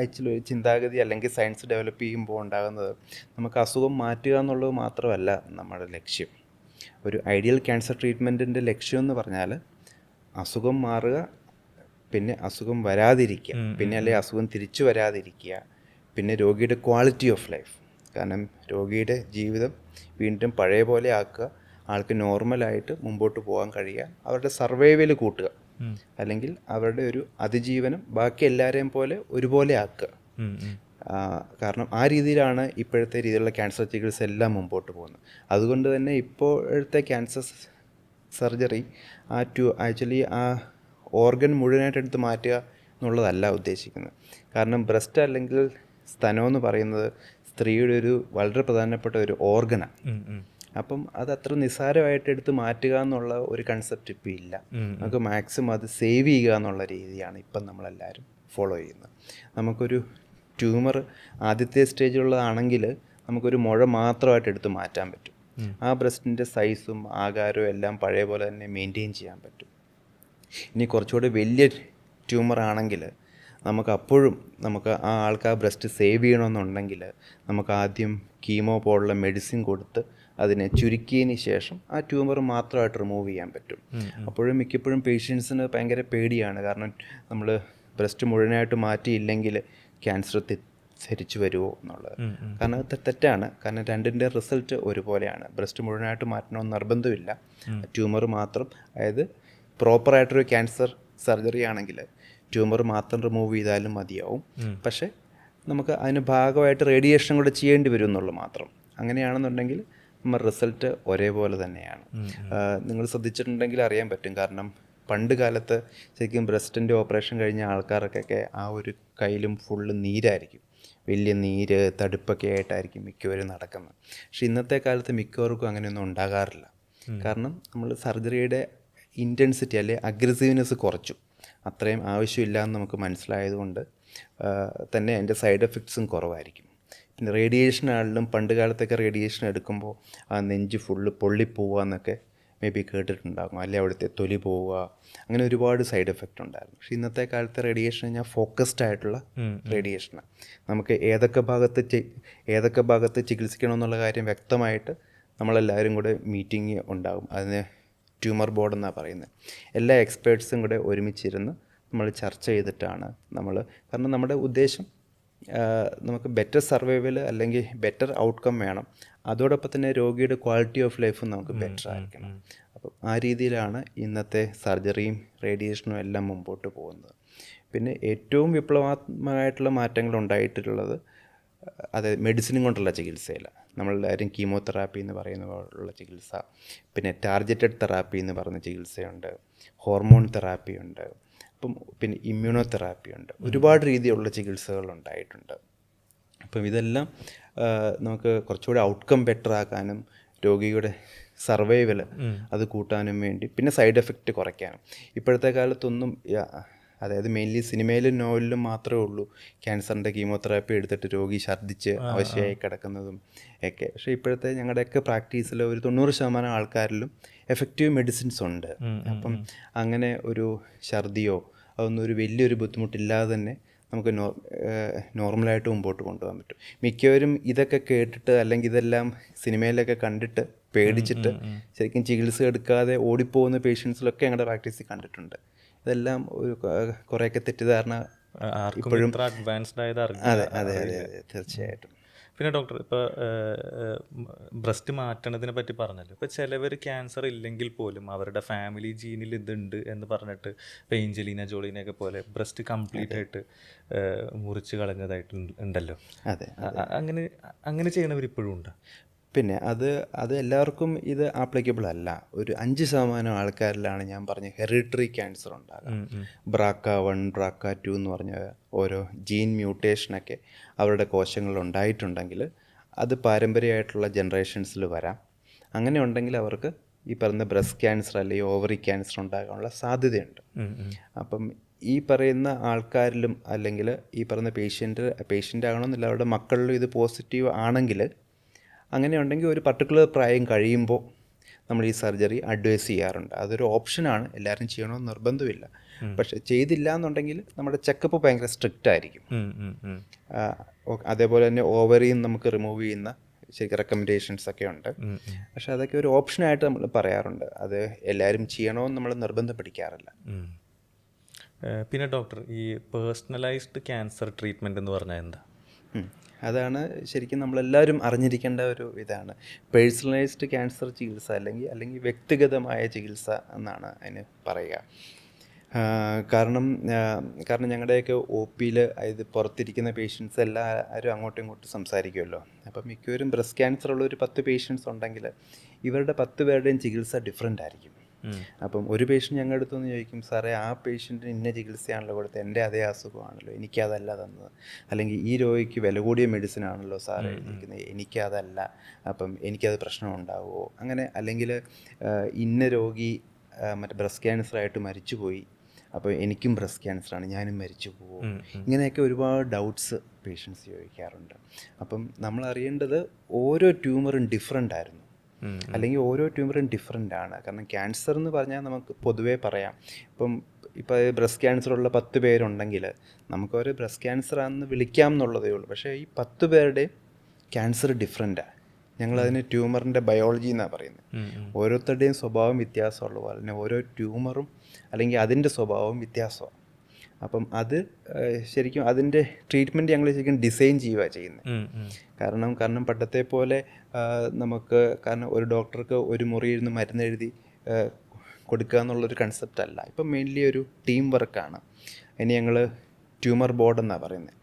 ആക്ച്വലി ഒരു ചിന്താഗതി അല്ലെങ്കിൽ സയൻസ് ഡെവലപ്പ് ചെയ്യുമ്പോൾ ഉണ്ടാകുന്നത്, നമുക്ക് അസുഖം മാറ്റുക എന്നുള്ളത് മാത്രമല്ല നമ്മുടെ ലക്ഷ്യം. ഒരു ഐഡിയൽ ക്യാൻസർ ട്രീറ്റ്മെൻറ്റിൻ്റെ ലക്ഷ്യം എന്ന് പറഞ്ഞാൽ അസുഖം മാറുക, പിന്നെ അസുഖം വരാതിരിക്കുക, പിന്നെ അല്ലെങ്കിൽ അസുഖം തിരിച്ചു വരാതിരിക്കുക, പിന്നെ രോഗിയുടെ ക്വാളിറ്റി ഓഫ് ലൈഫ്. കാരണം രോഗിയുടെ ജീവിതം വീണ്ടും പഴയ പോലെ ആക്കുക, ആൾക്ക് നോർമലായിട്ട് മുമ്പോട്ട് പോകാൻ കഴിയുക, അവരുടെ സർവൈവൽ കൂട്ടുക, അല്ലെങ്കിൽ അവരുടെ ഒരു അതിജീവനം ബാക്കി എല്ലാവരെയും പോലെ ഒരുപോലെ ആക്കുക. കാരണം ആ രീതിയിലാണ് ഇപ്പോഴത്തെ രീതിയിലുള്ള ക്യാൻസർ ചികിത്സ എല്ലാം മുമ്പോട്ട് പോകുന്നത്. അതുകൊണ്ട് തന്നെ ഇപ്പോഴത്തെ ക്യാൻസർ സർജറി ആക്ച്വലി ആ ഓർഗൻ മുഴുവനായിട്ട് എടുത്ത് മാറ്റുക എന്നുള്ളതല്ല ഉദ്ദേശിക്കുന്നത്. കാരണം ബ്രസ്റ്റ് അല്ലെങ്കിൽ സ്തനമെന്ന് പറയുന്നത് സ്ത്രീയുടെ ഒരു വളരെ പ്രധാനപ്പെട്ട ഒരു ഓർഗനാണ്. അപ്പം അത് അത്ര നിസ്സാരമായിട്ട് എടുത്ത് മാറ്റുക എന്നുള്ള ഒരു കൺസെപ്റ്റ് ഇപ്പം ഇല്ല. നമുക്ക് മാക്സിമം അത് സേവ് ചെയ്യുക എന്നുള്ള രീതിയാണ് ഇപ്പം നമ്മളെല്ലാവരും ഫോളോ ചെയ്യുന്നത്. നമുക്കൊരു ട്യൂമർ ആദ്യത്തെ സ്റ്റേജിലുള്ളതാണെങ്കിൽ നമുക്കൊരു മുഴ മാത്രമായിട്ട് എടുത്ത് മാറ്റാൻ പറ്റും. ആ ബ്രസ്റ്റിൻ്റെ സൈസും ആകാരവും എല്ലാം പഴയ പോലെ തന്നെ മെയിൻറ്റെയിൻ ചെയ്യാൻ പറ്റും. ഇനി കുറച്ചുകൂടി വലിയ ട്യൂമർ ആണെങ്കിൽ നമുക്ക് ആ ആൾക്ക് ആ ബ്രസ്റ്റ് സേവ് ചെയ്യണമെന്നുണ്ടെങ്കിൽ നമുക്ക് ആദ്യം കീമോ പോലുള്ള മെഡിസിൻ കൊടുത്ത് അതിനെ ചുരുക്കിയതിന് ശേഷം ആ ട്യൂമർ മാത്രമായിട്ട് റിമൂവ് ചെയ്യാൻ പറ്റും. അപ്പോഴും മിക്കപ്പോഴും പേഷ്യൻസിന് ഭയങ്കര പേടിയാണ്. കാരണം നമ്മൾ ബ്രസ്റ്റ് മുഴുവനായിട്ട് മാറ്റിയില്ലെങ്കിൽ ക്യാൻസർ തിരിച്ചു വരുമോ എന്നുള്ളത്. കാരണം അത് തെറ്റാണ്. കാരണം രണ്ടിൻ്റെ റിസൾട്ട് ഒരുപോലെയാണ്. ബ്രസ്റ്റ് മുഴുവനായിട്ട് മാറ്റണമെന്ന് നിർബന്ധമില്ല. ട്യൂമർ മാത്രം, അതായത് പ്രോപ്പറായിട്ടൊരു ക്യാൻസർ സർജറി ആണെങ്കിൽ ട്യൂമർ മാത്രം റിമൂവ് ചെയ്താലും മതിയാവും. പക്ഷേ നമുക്ക് അതിന് ഭാഗമായിട്ട് റേഡിയേഷൻ കൂടെ ചെയ്യേണ്ടി വരും എന്നുള്ളൂ മാത്രം. അങ്ങനെയാണെന്നുണ്ടെങ്കിൽ നമ്മുടെ റിസൾട്ട് ഒരേപോലെ തന്നെയാണ്. നിങ്ങൾ ശ്രദ്ധിച്ചിട്ടുണ്ടെങ്കിൽ അറിയാൻ പറ്റും. കാരണം പണ്ട് കാലത്ത് ശരിക്കും ബ്രസ്റ്റിൻ്റെ ഓപ്പറേഷൻ കഴിഞ്ഞ ആൾക്കാർക്കൊക്കെ ആ ഒരു കയ്യിലും ഫുള്ള് നീരായിരിക്കും, വലിയ നീര് തടുപ്പൊക്കെ ആയിട്ടായിരിക്കും മിക്കവരും നടക്കുന്നത്. പക്ഷെ ഇന്നത്തെ കാലത്ത് മിക്കവർക്കും അങ്ങനെയൊന്നും ഉണ്ടാകാറില്ല. കാരണം നമ്മൾ സർജറിയുടെ ഇൻറ്റൻസിറ്റി അല്ലെ അഗ്രസീവ്നെസ് കുറച്ചു. അത്രയും ആവശ്യമില്ല എന്ന് നമുക്ക് മനസ്സിലായതുകൊണ്ട് തന്നെ അതിൻ്റെ സൈഡ് എഫക്ട്സും കുറവായിരിക്കും. പിന്നെ റേഡിയേഷൻ ആണെങ്കിലും പണ്ട് കാലത്തൊക്കെ റേഡിയേഷൻ എടുക്കുമ്പോൾ ആ നെഞ്ച് ഫുള്ള് പൊള്ളിപ്പോവുക എന്നൊക്കെ മേ ബി കേട്ടിട്ടുണ്ടാകും, അല്ലെങ്കിൽ അവിടുത്തെ തൊലി പോവുക, അങ്ങനെ ഒരുപാട് സൈഡ് എഫക്റ്റ് ഉണ്ടായിരുന്നു. പക്ഷേ ഇന്നത്തെ കാലത്തെ റേഡിയേഷൻ കഴിഞ്ഞാൽ ഫോക്കസ്ഡ് ആയിട്ടുള്ള റേഡിയേഷനാണ്. നമുക്ക് ഏതൊക്കെ ഭാഗത്ത് ചികിത്സിക്കണമെന്നുള്ള കാര്യം വ്യക്തമായിട്ട് നമ്മളെല്ലാവരും കൂടെ മീറ്റിംഗ് ഉണ്ടാകും. അതിന് ട്യൂമർ ബോർഡ് എന്നാണ് പറയുന്നത്. എല്ലാ എക്സ്പേർട്സും കൂടെ ഒരുമിച്ചിരുന്ന് നമ്മൾ ചർച്ച ചെയ്തിട്ടാണ് കാരണം നമ്മുടെ ഉദ്ദേശം നമുക്ക് ബെറ്റർ സർവൈവൽ അല്ലെങ്കിൽ ബെറ്റർ ഔട്ട്കം വേണം, അതോടൊപ്പം തന്നെ രോഗിയുടെ ക്വാളിറ്റി ഓഫ് ലൈഫും നമുക്ക് ബെറ്റർ ആയിരിക്കണം. അപ്പം ആ രീതിയിലാണ് ഇന്നത്തെ സർജറിയും റേഡിയേഷനും എല്ലാം മുമ്പോട്ട് പോകുന്നത്. പിന്നെ ഏറ്റവും വിപ്ലവാത്മകമായിട്ടുള്ള മാറ്റങ്ങൾ ഉണ്ടായിട്ടുള്ളത് അതായത് മെഡിസിനും കൊണ്ടുള്ള ചികിത്സയിൽ നമ്മളെല്ലാവരും കീമോതെറാപ്പി എന്ന് പറയുന്ന പോലുള്ള ചികിത്സ, പിന്നെ ടാർഗറ്റഡ് തെറാപ്പി എന്ന് പറയുന്ന ചികിത്സയുണ്ട്, ഹോർമോൺ തെറാപ്പിയുണ്ട്, പിന്നെ ഇമ്മ്യൂണോ തെറാപ്പിയുണ്ട്. ഒരുപാട് രീതിയിലുള്ള ചികിത്സകൾ ഉണ്ടായിട്ടുണ്ട്. അപ്പം ഇതെല്ലാം നമുക്ക് കുറച്ചുകൂടി ഔട്ട്കം ബെറ്റർ ആക്കാനും രോഗിയുടെ സർവൈവൽ അത് കൂട്ടാനും വേണ്ടി, പിന്നെ സൈഡ് എഫക്റ്റ് കുറയ്ക്കാനും. ഇപ്പോഴത്തെ കാലത്തൊന്നും അതായത് മെയിൻലി സിനിമയിലും നോവലിലും മാത്രമേ ഉള്ളൂ ക്യാൻസറിൻ്റെ കീമോതെറാപ്പി എടുത്തിട്ട് രോഗി ഛർദ്ദിച്ച് അവശയായി കിടക്കുന്നതും ഒക്കെ. പക്ഷേ ഇപ്പോഴത്തെ ഞങ്ങളുടെയൊക്കെ പ്രാക്ടീസിൽ ഒരു 90% ആൾക്കാരിലും എഫക്റ്റീവ് മെഡിസിൻസ് ഉണ്ട്. അപ്പം അങ്ങനെ ഒരു ഛർദിയോ അതൊന്നും ഒരു വലിയൊരു ബുദ്ധിമുട്ടില്ലാതെ തന്നെ നമുക്ക് നോർമലായിട്ട് മുമ്പോട്ട് കൊണ്ടുപോകാൻ പറ്റും. മിക്കവരും ഇതൊക്കെ കേട്ടിട്ട് അല്ലെങ്കിൽ ഇതെല്ലാം സിനിമയിലൊക്കെ കണ്ടിട്ട് പേടിച്ചിട്ട് ശരിക്കും ചികിത്സ എടുക്കാതെ ഓടിപ്പോകുന്ന പേഷ്യൻസിലൊക്കെ ഞങ്ങളുടെ പ്രാക്ടീസിൽ കണ്ടിട്ടുണ്ട്. ഇതെല്ലാം ഒരു കുറേയൊക്കെ തെറ്റിദ്ധാരണ ഇപ്പോഴും അഡ്വാൻസ്ഡ് ആയത്. അതെ അതെ അതെ അതെ തീർച്ചയായിട്ടും. പിന്നെ ഡോക്ടർ, ഇപ്പോൾ ബ്രസ്റ്റ് മാറ്റണതിനെ പറ്റി പറഞ്ഞല്ലോ. ഇപ്പോൾ ചിലവർ ക്യാൻസർ ഇല്ലെങ്കിൽ പോലും അവരുടെ ഫാമിലി ജീനിൽ ഇതുണ്ട് എന്ന് പറഞ്ഞിട്ട് ഇപ്പോൾ ഏഞ്ചലീന ജോളീനെയൊക്കെ പോലെ ബ്രസ്റ്റ് കംപ്ലീറ്റ് ആയിട്ട് മുറിച്ച് കളഞ്ഞതായിട്ട് ഉണ്ടല്ലോ. അതെ, അങ്ങനെ ചെയ്യണവർ ഇപ്പോഴും ഉണ്ട്. പിന്നെ അത് എല്ലാവർക്കും ഇത് ആപ്ലിക്കബിൾ അല്ല. ഒരു 5% ആൾക്കാരിലാണ് ഞാൻ പറഞ്ഞ ഹെറിഡിറ്ററി ക്യാൻസർ ഉണ്ടാകുക. BRCA1 BRCA2 എന്ന് പറഞ്ഞ ഓരോ ജീൻ മ്യൂട്ടേഷനൊക്കെ അവരുടെ കോശങ്ങളിൽ ഉണ്ടായിട്ടുണ്ടെങ്കിൽ അത് പാരമ്പര്യമായിട്ടുള്ള ജനറേഷൻസിൽ വരാം. അങ്ങനെ ഉണ്ടെങ്കിൽ അവർക്ക് ഈ പറയുന്ന ബ്രസ്റ്റ് ക്യാൻസർ അല്ലെങ്കിൽ ഓവറി ക്യാൻസർ ഉണ്ടാകാനുള്ള സാധ്യതയുണ്ട്. അപ്പം ഈ പറയുന്ന ആൾക്കാരിലും അല്ലെങ്കിൽ ഈ പറയുന്ന പേഷ്യൻ്റ് ആകണമെന്നില്ല, അവരുടെ മക്കളിലും ഇത് പോസിറ്റീവ് ആണെങ്കിൽ, അങ്ങനെ ഉണ്ടെങ്കിൽ ഒരു പർട്ടിക്കുലർ പ്രായം കഴിയുമ്പോൾ നമ്മൾ ഈ സർജറി അഡ്വൈസ് ചെയ്യാറുണ്ട്. അതൊരു ഓപ്ഷനാണ്, എല്ലാവരും ചെയ്യണമെന്ന് നിർബന്ധമില്ല. പക്ഷേ ചെയ്തില്ല എന്നുണ്ടെങ്കിൽ നമ്മുടെ ചെക്കപ്പ് ഭയങ്കര സ്ട്രിക്റ്റ് ആയിരിക്കും. അതേപോലെ തന്നെ ഓവറിയും നമുക്ക് റിമൂവ് ചെയ്യുന്ന ശരിക്കും റെക്കമെൻഡേഷൻസ് ഒക്കെ ഉണ്ട്. പക്ഷേ അതൊക്കെ ഒരു ഓപ്ഷനായിട്ട് നമ്മൾ പറയാറുണ്ട്. അത് എല്ലാവരും ചെയ്യണമെന്ന് നമ്മൾ നിർബന്ധം പിടിക്കാറില്ല. പിന്നെ ഡോക്ടർ, ഈ പേഴ്സണലൈസ്ഡ് ക്യാൻസർ ട്രീറ്റ്മെൻറ്റ് എന്ന് പറഞ്ഞാൽ എന്താ? അതാണ് ശരിക്കും നമ്മളെല്ലാവരും അറിഞ്ഞിരിക്കേണ്ട ഒരു ഇതാണ് പേഴ്സണലൈസ്ഡ് ക്യാൻസർ ചികിത്സ, അല്ലെങ്കിൽ വ്യക്തിഗതമായ ചികിത്സ എന്നാണ് അതിന് പറയുക. കാരണം ഞങ്ങളുടെയൊക്കെ OPയിൽ ഇത് പുറത്തിരിക്കുന്ന പേഷ്യൻസ് എല്ലാവരും അങ്ങോട്ടും ഇങ്ങോട്ടും സംസാരിക്കുമല്ലോ. അപ്പം മിക്കവരും ബ്രസ്റ്റ് ക്യാൻസർ ഉള്ള ഒരു 10 പേഷ്യൻസ് ഉണ്ടെങ്കിൽ ഇവരുടെ 10 പേരുടെയും ചികിത്സ ഡിഫറെൻ്റ് ആയിരിക്കും. അപ്പം ഒരു പേഷ്യൻ്റ് ഞങ്ങളുടെ അടുത്തൊന്ന് ചോദിക്കും, സാറേ ആ പേഷ്യൻറ്റിന് ഇന്ന ചികിത്സയാണല്ലോ കൊടുത്തത്, എൻ്റെ അതേ അസുഖമാണല്ലോ, എനിക്കതല്ല തന്നത്. അല്ലെങ്കിൽ ഈ രോഗിക്ക് വില കൂടിയ മെഡിസിൻ ആണല്ലോ സാറേ എഴുതിയിരിക്കുന്നത്, എനിക്കതല്ല, അപ്പം എനിക്കത് പ്രശ്നം ഉണ്ടാവുമോ അങ്ങനെ. അല്ലെങ്കിൽ ഇന്ന രോഗി മറ്റേ ബ്രസ്റ്റ് ക്യാൻസറായിട്ട് മരിച്ചുപോയി, അപ്പോൾ എനിക്കും ബ്രസ്റ്റ് ക്യാൻസറാണ്, ഞാനും മരിച്ചു പോകും. ഇങ്ങനെയൊക്കെ ഒരുപാട് ഡൗട്ട്സ് പേഷ്യൻസ് ചോദിക്കാറുണ്ട്. അപ്പം നമ്മൾ അറിയേണ്ടത് ഓരോ ട്യൂമറും ഡിഫറെൻ്റ് ആയിരുന്നു, അല്ലെങ്കിൽ ഓരോ ട്യൂമറും ഡിഫറെൻ്റ് ആണ്. കാരണം ക്യാൻസർ എന്ന് പറഞ്ഞാൽ നമുക്ക് പൊതുവേ പറയാം, ഇപ്പോൾ ബ്രസ്റ്റ് ക്യാൻസറുള്ള 10 പേരുണ്ടെങ്കിൽ നമുക്ക് ഒരു ബ്രസ്റ്റ് ക്യാൻസർ ആണെന്ന് വിളിക്കാം എന്നുള്ളതേ ഉള്ളൂ. പക്ഷേ ഈ 10 പേരുടെയും ക്യാൻസർ ഡിഫറെൻ്റാണ്. ഞങ്ങളതിന് ട്യൂമറിൻ്റെ ബയോളജി എന്നാണ് പറയുന്നത്. ഓരോരുത്തരുടെയും സ്വഭാവം വ്യത്യാസമുള്ള പോലെ തന്നെ ഓരോ ട്യൂമറും അല്ലെങ്കിൽ അതിൻ്റെ സ്വഭാവം വ്യത്യാസമാണ്. അപ്പം അത് ശരിക്കും അതിൻ്റെ ട്രീറ്റ്മെൻറ്റ് ഞങ്ങൾ ശരിക്കും ഡിസൈൻ ചെയ്യുക ചെയ്യുന്നത്. കാരണം പണ്ടത്തെ പോലെ കാരണം ഒരു ഡോക്ടർക്ക് ഒരു മുറിയിരുന്ന് മരുന്ന് എഴുതി കൊടുക്കുക എന്നുള്ളൊരു കൺസെപ്റ്റ് അല്ല. ഇപ്പം മെയിൻലി ഒരു ടീം വർക്കാണ്. അതിന് ഞങ്ങൾ ട്യൂമർ ബോർഡ് എന്നാണ് പറയുന്നത്.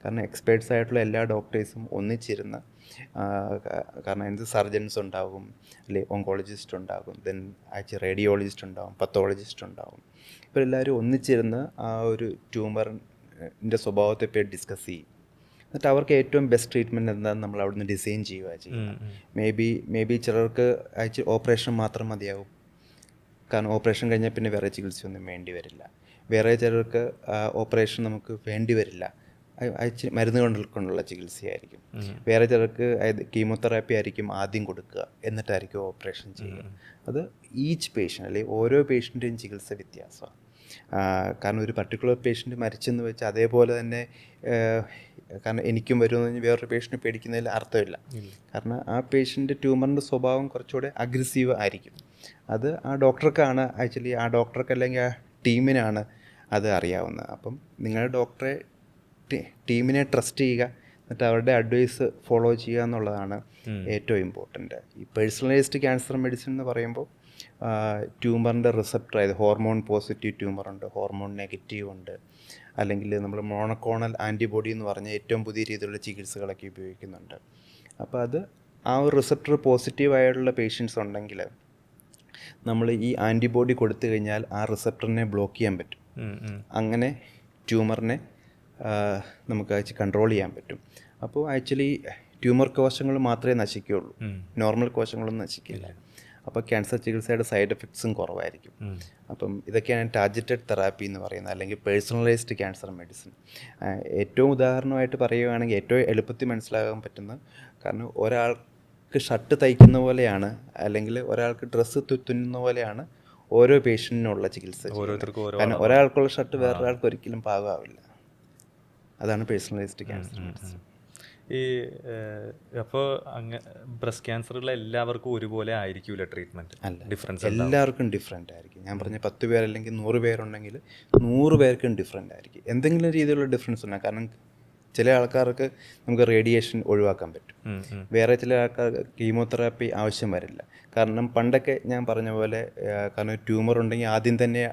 കാരണം എക്സ്പേർട്സ് ആയിട്ടുള്ള എല്ലാ ഡോക്ടേഴ്സും ഒന്നിച്ചിരുന്ന് കാരണം എന്ത് സർജൻസ് ഉണ്ടാകും, അല്ലെങ്കിൽ ഓങ്കോളജിസ്റ്റ് ഉണ്ടാകും, ദെൻ റേഡിയോളജിസ്റ്റ് ഉണ്ടാകും, പത്തോളജിസ്റ്റ് ഉണ്ടാകും. ഇവരെല്ലാവരും ഒന്നിച്ചിരുന്ന് ആ ഒരു ട്യൂമറിൻ്റെ സ്വഭാവത്തെ പറ്റി ഡിസ്കസ് ചെയ്യും. എന്നിട്ട് അവർക്ക് ഏറ്റവും ബെസ്റ്റ് ട്രീറ്റ്മെൻറ്റ് എന്താണെന്ന് നമ്മൾ അവിടുന്ന് ഡിസൈൻ ചെയ്യുക ചെയ്യുന്നത്. മേ ബി ചിലർക്ക് ഓപ്പറേഷൻ മാത്രം മതിയാവും, കാരണം ഓപ്പറേഷൻ കഴിഞ്ഞാൽ പിന്നെ വേറെ ചികിത്സയൊന്നും വേണ്ടി വരില്ല. വേറെ ചിലർക്ക് ഓപ്പറേഷൻ നമുക്ക് വേണ്ടി വരില്ല, മരുന്ന് കൊണ്ടുള്ള ചികിത്സയായിരിക്കും. വേറെ ചിലർക്ക് കീമോതെറാപ്പി ആയിരിക്കും ആദ്യം കൊടുക്കുക, എന്നിട്ടായിരിക്കും ഓപ്പറേഷൻ ചെയ്യുക. അത് ഈച്ച് പേഷ്യൻ്റ് അല്ലെങ്കിൽ ഓരോ പേഷ്യൻ്റെയും ചികിത്സ വ്യത്യാസമാണ്. കാരണം ഒരു പർട്ടിക്കുലർ പേഷ്യൻ്റ് മരിച്ചെന്ന് വെച്ചാൽ അതേപോലെ തന്നെ കാരണം എനിക്കും വരുമെന്ന് പറഞ്ഞാൽ വേറൊരു പേഷ്യൻ്റ് പേടിക്കുന്നതിൽ അർത്ഥമില്ല. കാരണം ആ പേഷ്യൻ്റ് ട്യൂമറിൻ്റെ സ്വഭാവം കുറച്ചുകൂടെ അഗ്രസീവ് ആയിരിക്കും. അത് ആ ഡോക്ടർക്കാണ് ആക്ച്വലി, ആ ഡോക്ടർക്ക് അല്ലെങ്കിൽ ആ ടീമിനാണ് അത് അറിയാവുന്നത്. അപ്പം നിങ്ങളുടെ ഡോക്ടറെ ടീമിനെ ട്രസ്റ്റ് ചെയ്യുക, എന്നിട്ട് അവരുടെ അഡ്വൈസ് ഫോളോ ചെയ്യുക എന്നുള്ളതാണ് ഏറ്റവും ഇമ്പോർട്ടൻ്റ്. ഈ പേഴ്സണലൈസ്ഡ് ക്യാൻസർ മെഡിസിൻ എന്ന് പറയുമ്പോൾ ട്യൂമറിൻ്റെ റിസപ്റ്റർ, അതായത് ഹോർമോൺ പോസിറ്റീവ് ട്യൂമറുണ്ട്, ഹോർമോൺ നെഗറ്റീവ് ഉണ്ട്, അല്ലെങ്കിൽ നമ്മൾ മോണോക്ലോണൽ ആൻറ്റിബോഡി എന്ന് പറഞ്ഞ ഏറ്റവും പുതിയ രീതിയിലുള്ള ചികിത്സകളൊക്കെ ഉപയോഗിക്കുന്നുണ്ട്. അപ്പോൾ അത് ആ ഒരു റിസപ്റ്റർ പോസിറ്റീവായിട്ടുള്ള പേഷ്യൻസ് ഉണ്ടെങ്കിൽ നമ്മൾ ഈ ആൻറ്റിബോഡി കൊടുത്തു കഴിഞ്ഞാൽ ആ റിസപ്റ്ററിനെ ബ്ലോക്ക് ചെയ്യാൻ പറ്റും. അങ്ങനെ ട്യൂമറിനെ നമുക്ക് കൺട്രോൾ ചെയ്യാൻ പറ്റും. അപ്പോൾ ആക്ച്വലി ട്യൂമർ കോശങ്ങൾ മാത്രമേ നശിക്കുകയുള്ളൂ, നോർമൽ കോശങ്ങളൊന്നും നശിക്കില്ല. അപ്പോൾ ക്യാൻസർ ചികിത്സയുടെ സൈഡ് എഫക്ട്സും കുറവായിരിക്കും. അപ്പം ഇതൊക്കെയാണ് ടാർഗറ്റഡ് തെറാപ്പി എന്ന് പറയുന്നത്, അല്ലെങ്കിൽ പേഴ്സണലൈസ്ഡ് ക്യാൻസർ മെഡിസിൻ. ഏറ്റവും ഉദാഹരണമായിട്ട് പറയുകയാണെങ്കിൽ ഏറ്റവും എളുപ്പത്തിൽ മനസ്സിലാകാൻ പറ്റുന്ന, കാരണം ഒരാൾക്ക് ഷർട്ട് തയ്ക്കുന്ന പോലെയാണ്, അല്ലെങ്കിൽ ഒരാൾക്ക് ഡ്രസ്സ് തുന്നുന്ന പോലെയാണ് ഓരോ പേഷ്യൻറ്റിനുള്ള ചികിത്സ. കാരണം ഒരാൾക്കുള്ള ഷർട്ട് വേറൊരാൾക്ക് ഒരിക്കലും പാകമാവില്ല. അതാണ് പേഴ്സണലൈസ്ഡ് ക്യാൻസർ മെഡിസിൻ. ഈ അപ്പോൾ ബ്രസ്റ്റ് ക്യാൻസറുള്ള എല്ലാവർക്കും ഒരുപോലെ ആയിരിക്കില്ല ട്രീറ്റ്മെൻറ്റ്? അല്ല, ഡിഫറൻസ് എല്ലാവർക്കും ഡിഫറെൻ്റ് ആയിരിക്കും. ഞാൻ പറഞ്ഞ 10 പേർ അല്ലെങ്കിൽ 100 പേരുണ്ടെങ്കിൽ 100 പേർക്കും ഡിഫറെൻ്റ് ആയിരിക്കും. എന്തെങ്കിലും രീതിയിലുള്ള ഡിഫറൻസ് ഉണ്ടാകും. കാരണം ചില ആൾക്കാർക്ക് നമുക്ക് റേഡിയേഷൻ ഒഴിവാക്കാൻ പറ്റും, വേറെ ചില ആൾക്കാർക്ക് കീമോതെറാപ്പി ആവശ്യം വരില്ല. കാരണം പണ്ടൊക്കെ ഞാൻ പറഞ്ഞ പോലെ, കാരണം ട്യൂമർ ഉണ്ടെങ്കിൽ ആദ്യം തന്നെ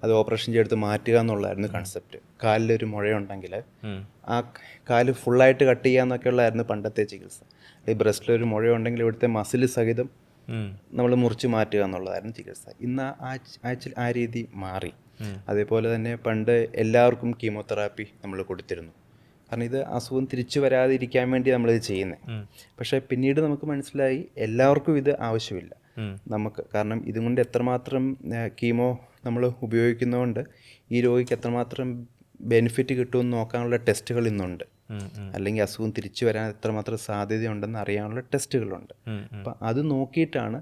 അത് ഓപ്പറേഷൻ ചെയ്തെടുത്ത് മാറ്റുക എന്നുള്ളതായിരുന്നു കൺസെപ്റ്റ്. കാലിലൊരു മുഴയുണ്ടെങ്കിൽ ആ കാല് ഫുള്ളായിട്ട് കട്ട് ചെയ്യുക എന്നൊക്കെ ഉള്ളതായിരുന്നു പണ്ടത്തെ ചികിത്സ. ഈ ബ്രസ്റ്റിലൊരു മുഴയുണ്ടെങ്കിൽ ഇവിടുത്തെ മസിൽ സഹിതം നമ്മൾ മുറിച്ച് മാറ്റുക എന്നുള്ളതായിരുന്നു ചികിത്സ. ഇന്ന് ആക്ച്വലി ആ രീതി മാറി. അതേപോലെ തന്നെ പണ്ട് എല്ലാവർക്കും കീമോതെറാപ്പി നമ്മൾ കൊടുത്തിരുന്നു, കാരണം ഇത് അസുഖം തിരിച്ചു വരാതിരിക്കാൻ വേണ്ടി നമ്മളിത് ചെയ്യുന്നത്. പക്ഷേ പിന്നീട് നമുക്ക് മനസ്സിലായി എല്ലാവർക്കും ഇത് ആവശ്യമില്ല നമുക്ക്. കാരണം ഇതുകൊണ്ട് എത്രമാത്രം കീമോ നമ്മൾ ഉപയോഗിക്കുന്നതുകൊണ്ട് ഈ രോഗിക്ക് എത്രമാത്രം ബെനിഫിറ്റ് കിട്ടുമെന്ന് നോക്കാനുള്ള ടെസ്റ്റുകൾ ഇന്നുണ്ട്, അല്ലെങ്കിൽ അസുഖം തിരിച്ചു വരാൻ എത്രമാത്രം സാധ്യതയുണ്ടെന്ന് അറിയാനുള്ള ടെസ്റ്റുകളുണ്ട്. അപ്പം അത് നോക്കിയിട്ടാണ്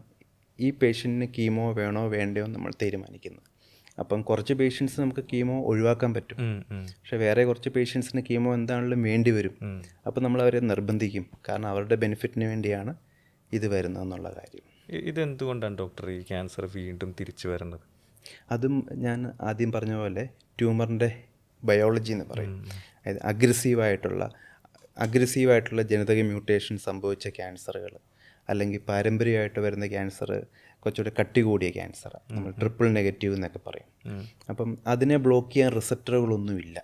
ഈ പേഷ്യൻറ്റിന് കീമോ വേണോ വേണ്ടയോ നമ്മൾ തീരുമാനിക്കുന്നത്. അപ്പം കുറച്ച് പേഷ്യൻസ് നമുക്ക് കീമോ ഒഴിവാക്കാൻ പറ്റും, പക്ഷേ വേറെ കുറച്ച് പേഷ്യൻസിന് കീമോ എന്താണെങ്കിലും വേണ്ടി വരും. അപ്പം നമ്മൾ അവരെ നിർബന്ധിക്കും, കാരണം അവരുടെ ബെനിഫിറ്റിന് വേണ്ടിയാണ് ഇത് വരുന്നതെന്നുള്ള കാര്യം. ഇതെന്തുകൊണ്ടാണ് ഡോക്ടർ ഈ ക്യാൻസർ വീണ്ടും തിരിച്ചു വരുന്നത്? അതും ഞാൻ ആദ്യം പറഞ്ഞ പോലെ ട്യൂമറിൻ്റെ ബയോളജി എന്ന് പറയും. അതായത് അഗ്രസീവായിട്ടുള്ള ജനിതക മ്യൂട്ടേഷൻ സംഭവിച്ച ക്യാൻസറുകൾ, അല്ലെങ്കിൽ പാരമ്പര്യമായിട്ട് വരുന്ന ക്യാൻസർ കുറച്ചുകൂടി കട്ടി കൂടിയ ക്യാൻസർ, നമ്മൾ ട്രിപ്പിൾ നെഗറ്റീവ് എന്നൊക്കെ പറയും. അപ്പം അതിനെ ബ്ലോക്ക് ചെയ്യാൻ റിസപ്റ്ററുകളൊന്നുമില്ല.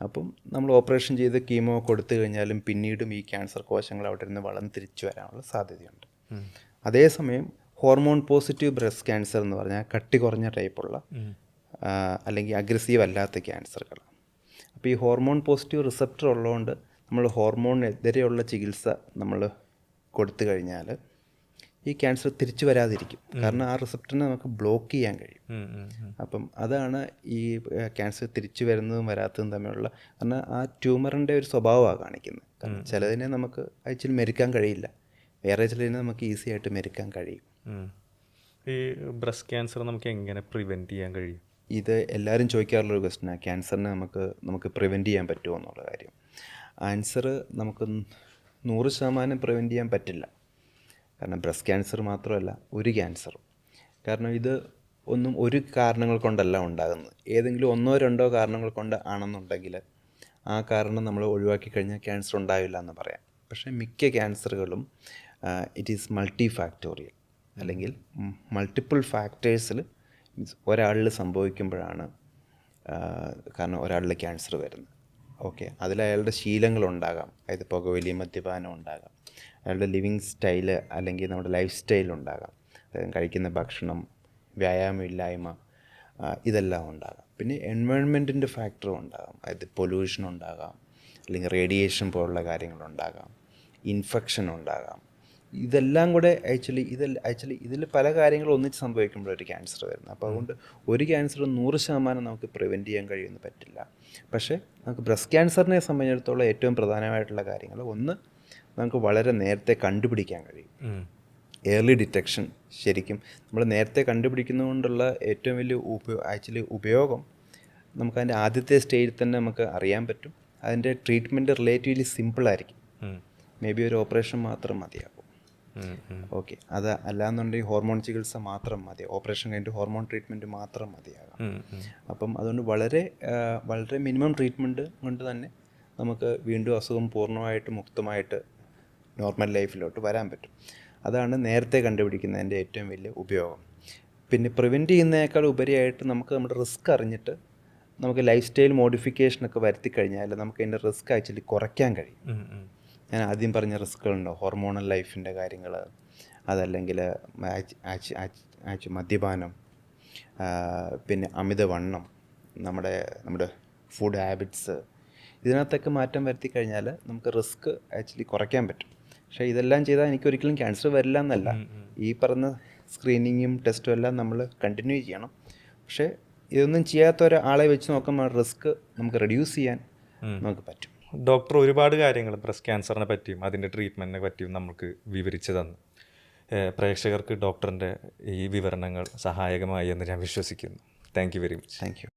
അപ്പം നമ്മൾ ഓപ്പറേഷൻ ചെയ്ത് കീമോ കൊടുത്തു കഴിഞ്ഞാലും പിന്നീടും ഈ ക്യാൻസർ കോശങ്ങൾ അവിടെ നിന്ന് വളർന്ന് തിരിച്ചു വരാനുള്ള സാധ്യതയുണ്ട്. അതേസമയം ഹോർമോൺ പോസിറ്റീവ് ബ്രസ്റ്റ് ക്യാൻസർ എന്ന് പറഞ്ഞാൽ കട്ടി കുറഞ്ഞ ടൈപ്പുള്ള അല്ലെങ്കിൽ അഗ്രസീവ് അല്ലാത്ത ക്യാൻസറുകൾ. അപ്പോൾ ഈ ഹോർമോൺ പോസിറ്റീവ് റിസപ്റ്റർ ഉള്ളതുകൊണ്ട് നമ്മൾ ഹോർമോണിനെതിരെയുള്ള ചികിത്സ നമ്മൾ കൊടുത്തു കഴിഞ്ഞാൽ ഈ ക്യാൻസർ തിരിച്ചു വരാതിരിക്കും, കാരണം ആ റിസപ്റ്ററിനെ നമുക്ക് ബ്ലോക്ക് ചെയ്യാൻ കഴിയും. അപ്പം അതാണ് ഈ ക്യാൻസർ തിരിച്ചു വരുന്നതും വരാത്തതും തമ്മിലുള്ള, കാരണം ആ ട്യൂമറിൻ്റെ ഒരു സ്വഭാവമാണ് കാണിക്കുന്നത്. കാരണം ചിലതിനെ നമുക്ക് ആക്ച്വലി മെരുക്കാൻ കഴിയില്ല, വേറെ ചിലതിനെ നമുക്ക് ഈസി ആയിട്ട് മെരുക്കാൻ കഴിയും. ഈ ബ്രസ്റ്റ് ക്യാൻസർ നമുക്ക് എങ്ങനെ പ്രിവെൻറ്റ് ചെയ്യാൻ കഴിയും? ഇത് എല്ലാവരും ചോദിക്കാറുള്ളൊരു ക്വസ്റ്റ്യനാണ്, ക്യാൻസറിനെ നമുക്ക് പ്രിവെൻറ്റ് ചെയ്യാൻ പറ്റുമോ എന്നുള്ള കാര്യം. ആൻസർ നമുക്ക് 100% പ്രിവെൻറ്റ് ചെയ്യാൻ പറ്റില്ല. കാരണം ബ്രസ്റ്റ് ക്യാൻസർ മാത്രമല്ല ഒരു ക്യാൻസറും. കാരണം ഇത് ഒരു കാരണങ്ങൾ കൊണ്ടല്ല ഉണ്ടാകുന്നത്, ഏതെങ്കിലും 1-2 കാരണങ്ങൾ കൊണ്ട് ആണെന്നുണ്ടെങ്കിൽ ആ കാരണം നമ്മൾ ഒഴിവാക്കി കഴിഞ്ഞാൽ ക്യാൻസർ ഉണ്ടാവില്ല എന്ന് പറയാം. പക്ഷേ മിക്ക ക്യാൻസറുകളും ഇറ്റ് ഈസ് മൾട്ടി ഫാക്ടോറിയൽ, അല്ലെങ്കിൽ മൾട്ടിപ്പിൾ ഫാക്ടേഴ്സിൽ ഒരാളിൽ സംഭവിക്കുമ്പോഴാണ് കാരണം ഒരാളിൽ ക്യാൻസർ വരുന്നത്. ഓക്കെ, അതിൽ അയാളുടെ ശീലങ്ങളുണ്ടാകാം, അതായത് പുകവലി, മദ്യപാനം ഉണ്ടാകാം, അയാളുടെ ലിവിങ് സ്റ്റൈല് അല്ലെങ്കിൽ നമ്മുടെ ലൈഫ് സ്റ്റൈൽ ഉണ്ടാകാം, അതായത് കഴിക്കുന്ന ഭക്ഷണം, വ്യായാമമില്ലായ്മ, ഇതെല്ലാം ഉണ്ടാകാം. പിന്നെ എൻവയോൺമെൻറ്റിൻ്റെ ഫാക്ടറും ഉണ്ടാകാം, അതായത് പൊല്യൂഷൻ ഉണ്ടാകാം, അല്ലെങ്കിൽ റേഡിയേഷൻ പോലുള്ള കാര്യങ്ങളുണ്ടാകാം, ഇൻഫെക്ഷൻ ഉണ്ടാകാം. ഇതെല്ലാം കൂടെ ആക്ച്വലി ഇതിൽ പല കാര്യങ്ങളും ഒന്നിച്ച് സംഭവിക്കുമ്പോഴൊരു ഒരു ക്യാൻസർ വരുന്നത്. അപ്പോൾ അതുകൊണ്ട് ഒരു ക്യാൻസർ 100% നമുക്ക് പ്രിവെൻറ്റ് ചെയ്യാൻ കഴിയുമെന്ന് പറ്റില്ല. പക്ഷേ നമുക്ക് ബ്രസ്റ്റ് ക്യാൻസറിനെ സംബന്ധിച്ചിടത്തോളം ഏറ്റവും പ്രധാനമായിട്ടുള്ള കാര്യങ്ങൾ, ഒന്ന്, നമുക്ക് വളരെ നേരത്തെ കണ്ടുപിടിക്കാൻ കഴിയും. Early detection. ശരിക്കും നമ്മൾ നേരത്തെ കണ്ടുപിടിക്കുന്നതുകൊണ്ടുള്ള ഏറ്റവും വലിയ ഉപയോഗം, നമുക്കതിൻ്റെ ആദ്യത്തെ സ്റ്റേജിൽ തന്നെ നമുക്ക് അറിയാൻ പറ്റും. അതിൻ്റെ ട്രീറ്റ്മെൻറ്റ് റിലേറ്റീവ്ലി സിമ്പിളായിരിക്കും. മേ ബി ഒരു ഓപ്പറേഷൻ മാത്രം മതിയാകും. ഓക്കെ, അത് അല്ലാന്നുണ്ടെങ്കിൽ ഹോർമോൺ ചികിത്സ മാത്രം മതി, ഓപ്പറേഷൻ കഴിഞ്ഞിട്ട് ഹോർമോൺ ട്രീറ്റ്മെൻറ്റ് മാത്രം മതിയാകാം. അപ്പം അതുകൊണ്ട് വളരെ മിനിമം ട്രീറ്റ്മെൻറ്റ് കൊണ്ട് തന്നെ നമുക്ക് വീണ്ടും അസുഖം പൂർണ്ണമായിട്ട് മുക്തമായിട്ട് നോർമൽ ലൈഫിലോട്ട് വരാൻ പറ്റും. അതാണ് നേരത്തെ കണ്ടുപിടിക്കുന്നതിൻ്റെ ഏറ്റവും വലിയ ഉപയോഗം. പിന്നെ പ്രിവെൻറ്റ് ചെയ്യുന്നതിനേക്കാൾ ഉപരിയായിട്ട് നമുക്ക് നമ്മുടെ റിസ്ക് അറിഞ്ഞിട്ട് നമുക്ക് ലൈഫ് സ്റ്റൈൽ മോഡിഫിക്കേഷനൊക്കെ വരുത്തി കഴിഞ്ഞാൽ നമുക്ക് അതിൻ്റെ റിസ്ക് ആക്ച്വലി കുറയ്ക്കാൻ കഴിയും. ഞാൻ ആദ്യം പറഞ്ഞ റിസ്ക്കുകളുണ്ടോ, ഹോർമോണൽ ലൈഫിൻ്റെ കാര്യങ്ങൾ, അതല്ലെങ്കിൽ മദ്യപാനം, പിന്നെ അമിതവണ്ണം, നമ്മുടെ ഫുഡ് ഹാബിറ്റ്സ്, ഇതിനകത്തൊക്കെ മാറ്റം വരുത്തി കഴിഞ്ഞാൽ നമുക്ക് റിസ്ക് ആക്ച്വലി കുറയ്ക്കാൻ പറ്റും. പക്ഷേ ഇതെല്ലാം ചെയ്താൽ എനിക്കൊരിക്കലും ക്യാൻസർ വരില്ല എന്നല്ല. ഈ പറഞ്ഞ സ്ക്രീനിങ്ങും ടെസ്റ്റും എല്ലാം നമ്മൾ കണ്ടിന്യൂ ചെയ്യണം. പക്ഷേ ഇതൊന്നും ചെയ്യാത്ത ഒരാളെ വെച്ച് നോക്കുമ്പോൾ റിസ്ക് നമുക്ക് റെഡ്യൂസ് ചെയ്യാൻ നമുക്ക് പറ്റും. ഡോക്ടർ ഒരുപാട് കാര്യങ്ങൾ ബ്രസ്റ്റ് ക്യാൻസറിനെ പറ്റിയും അതിൻ്റെ ട്രീറ്റ്മെൻറ്റിനെ പറ്റിയും നമുക്ക് വിവരിച്ചു തന്നു. പ്രേക്ഷകർക്ക് ഡോക്ടറിൻ്റെ ഈ വിവരണങ്ങൾ സഹായകമായി എന്ന് ഞാൻ വിശ്വസിക്കുന്നു. Thank you very much. Thank you.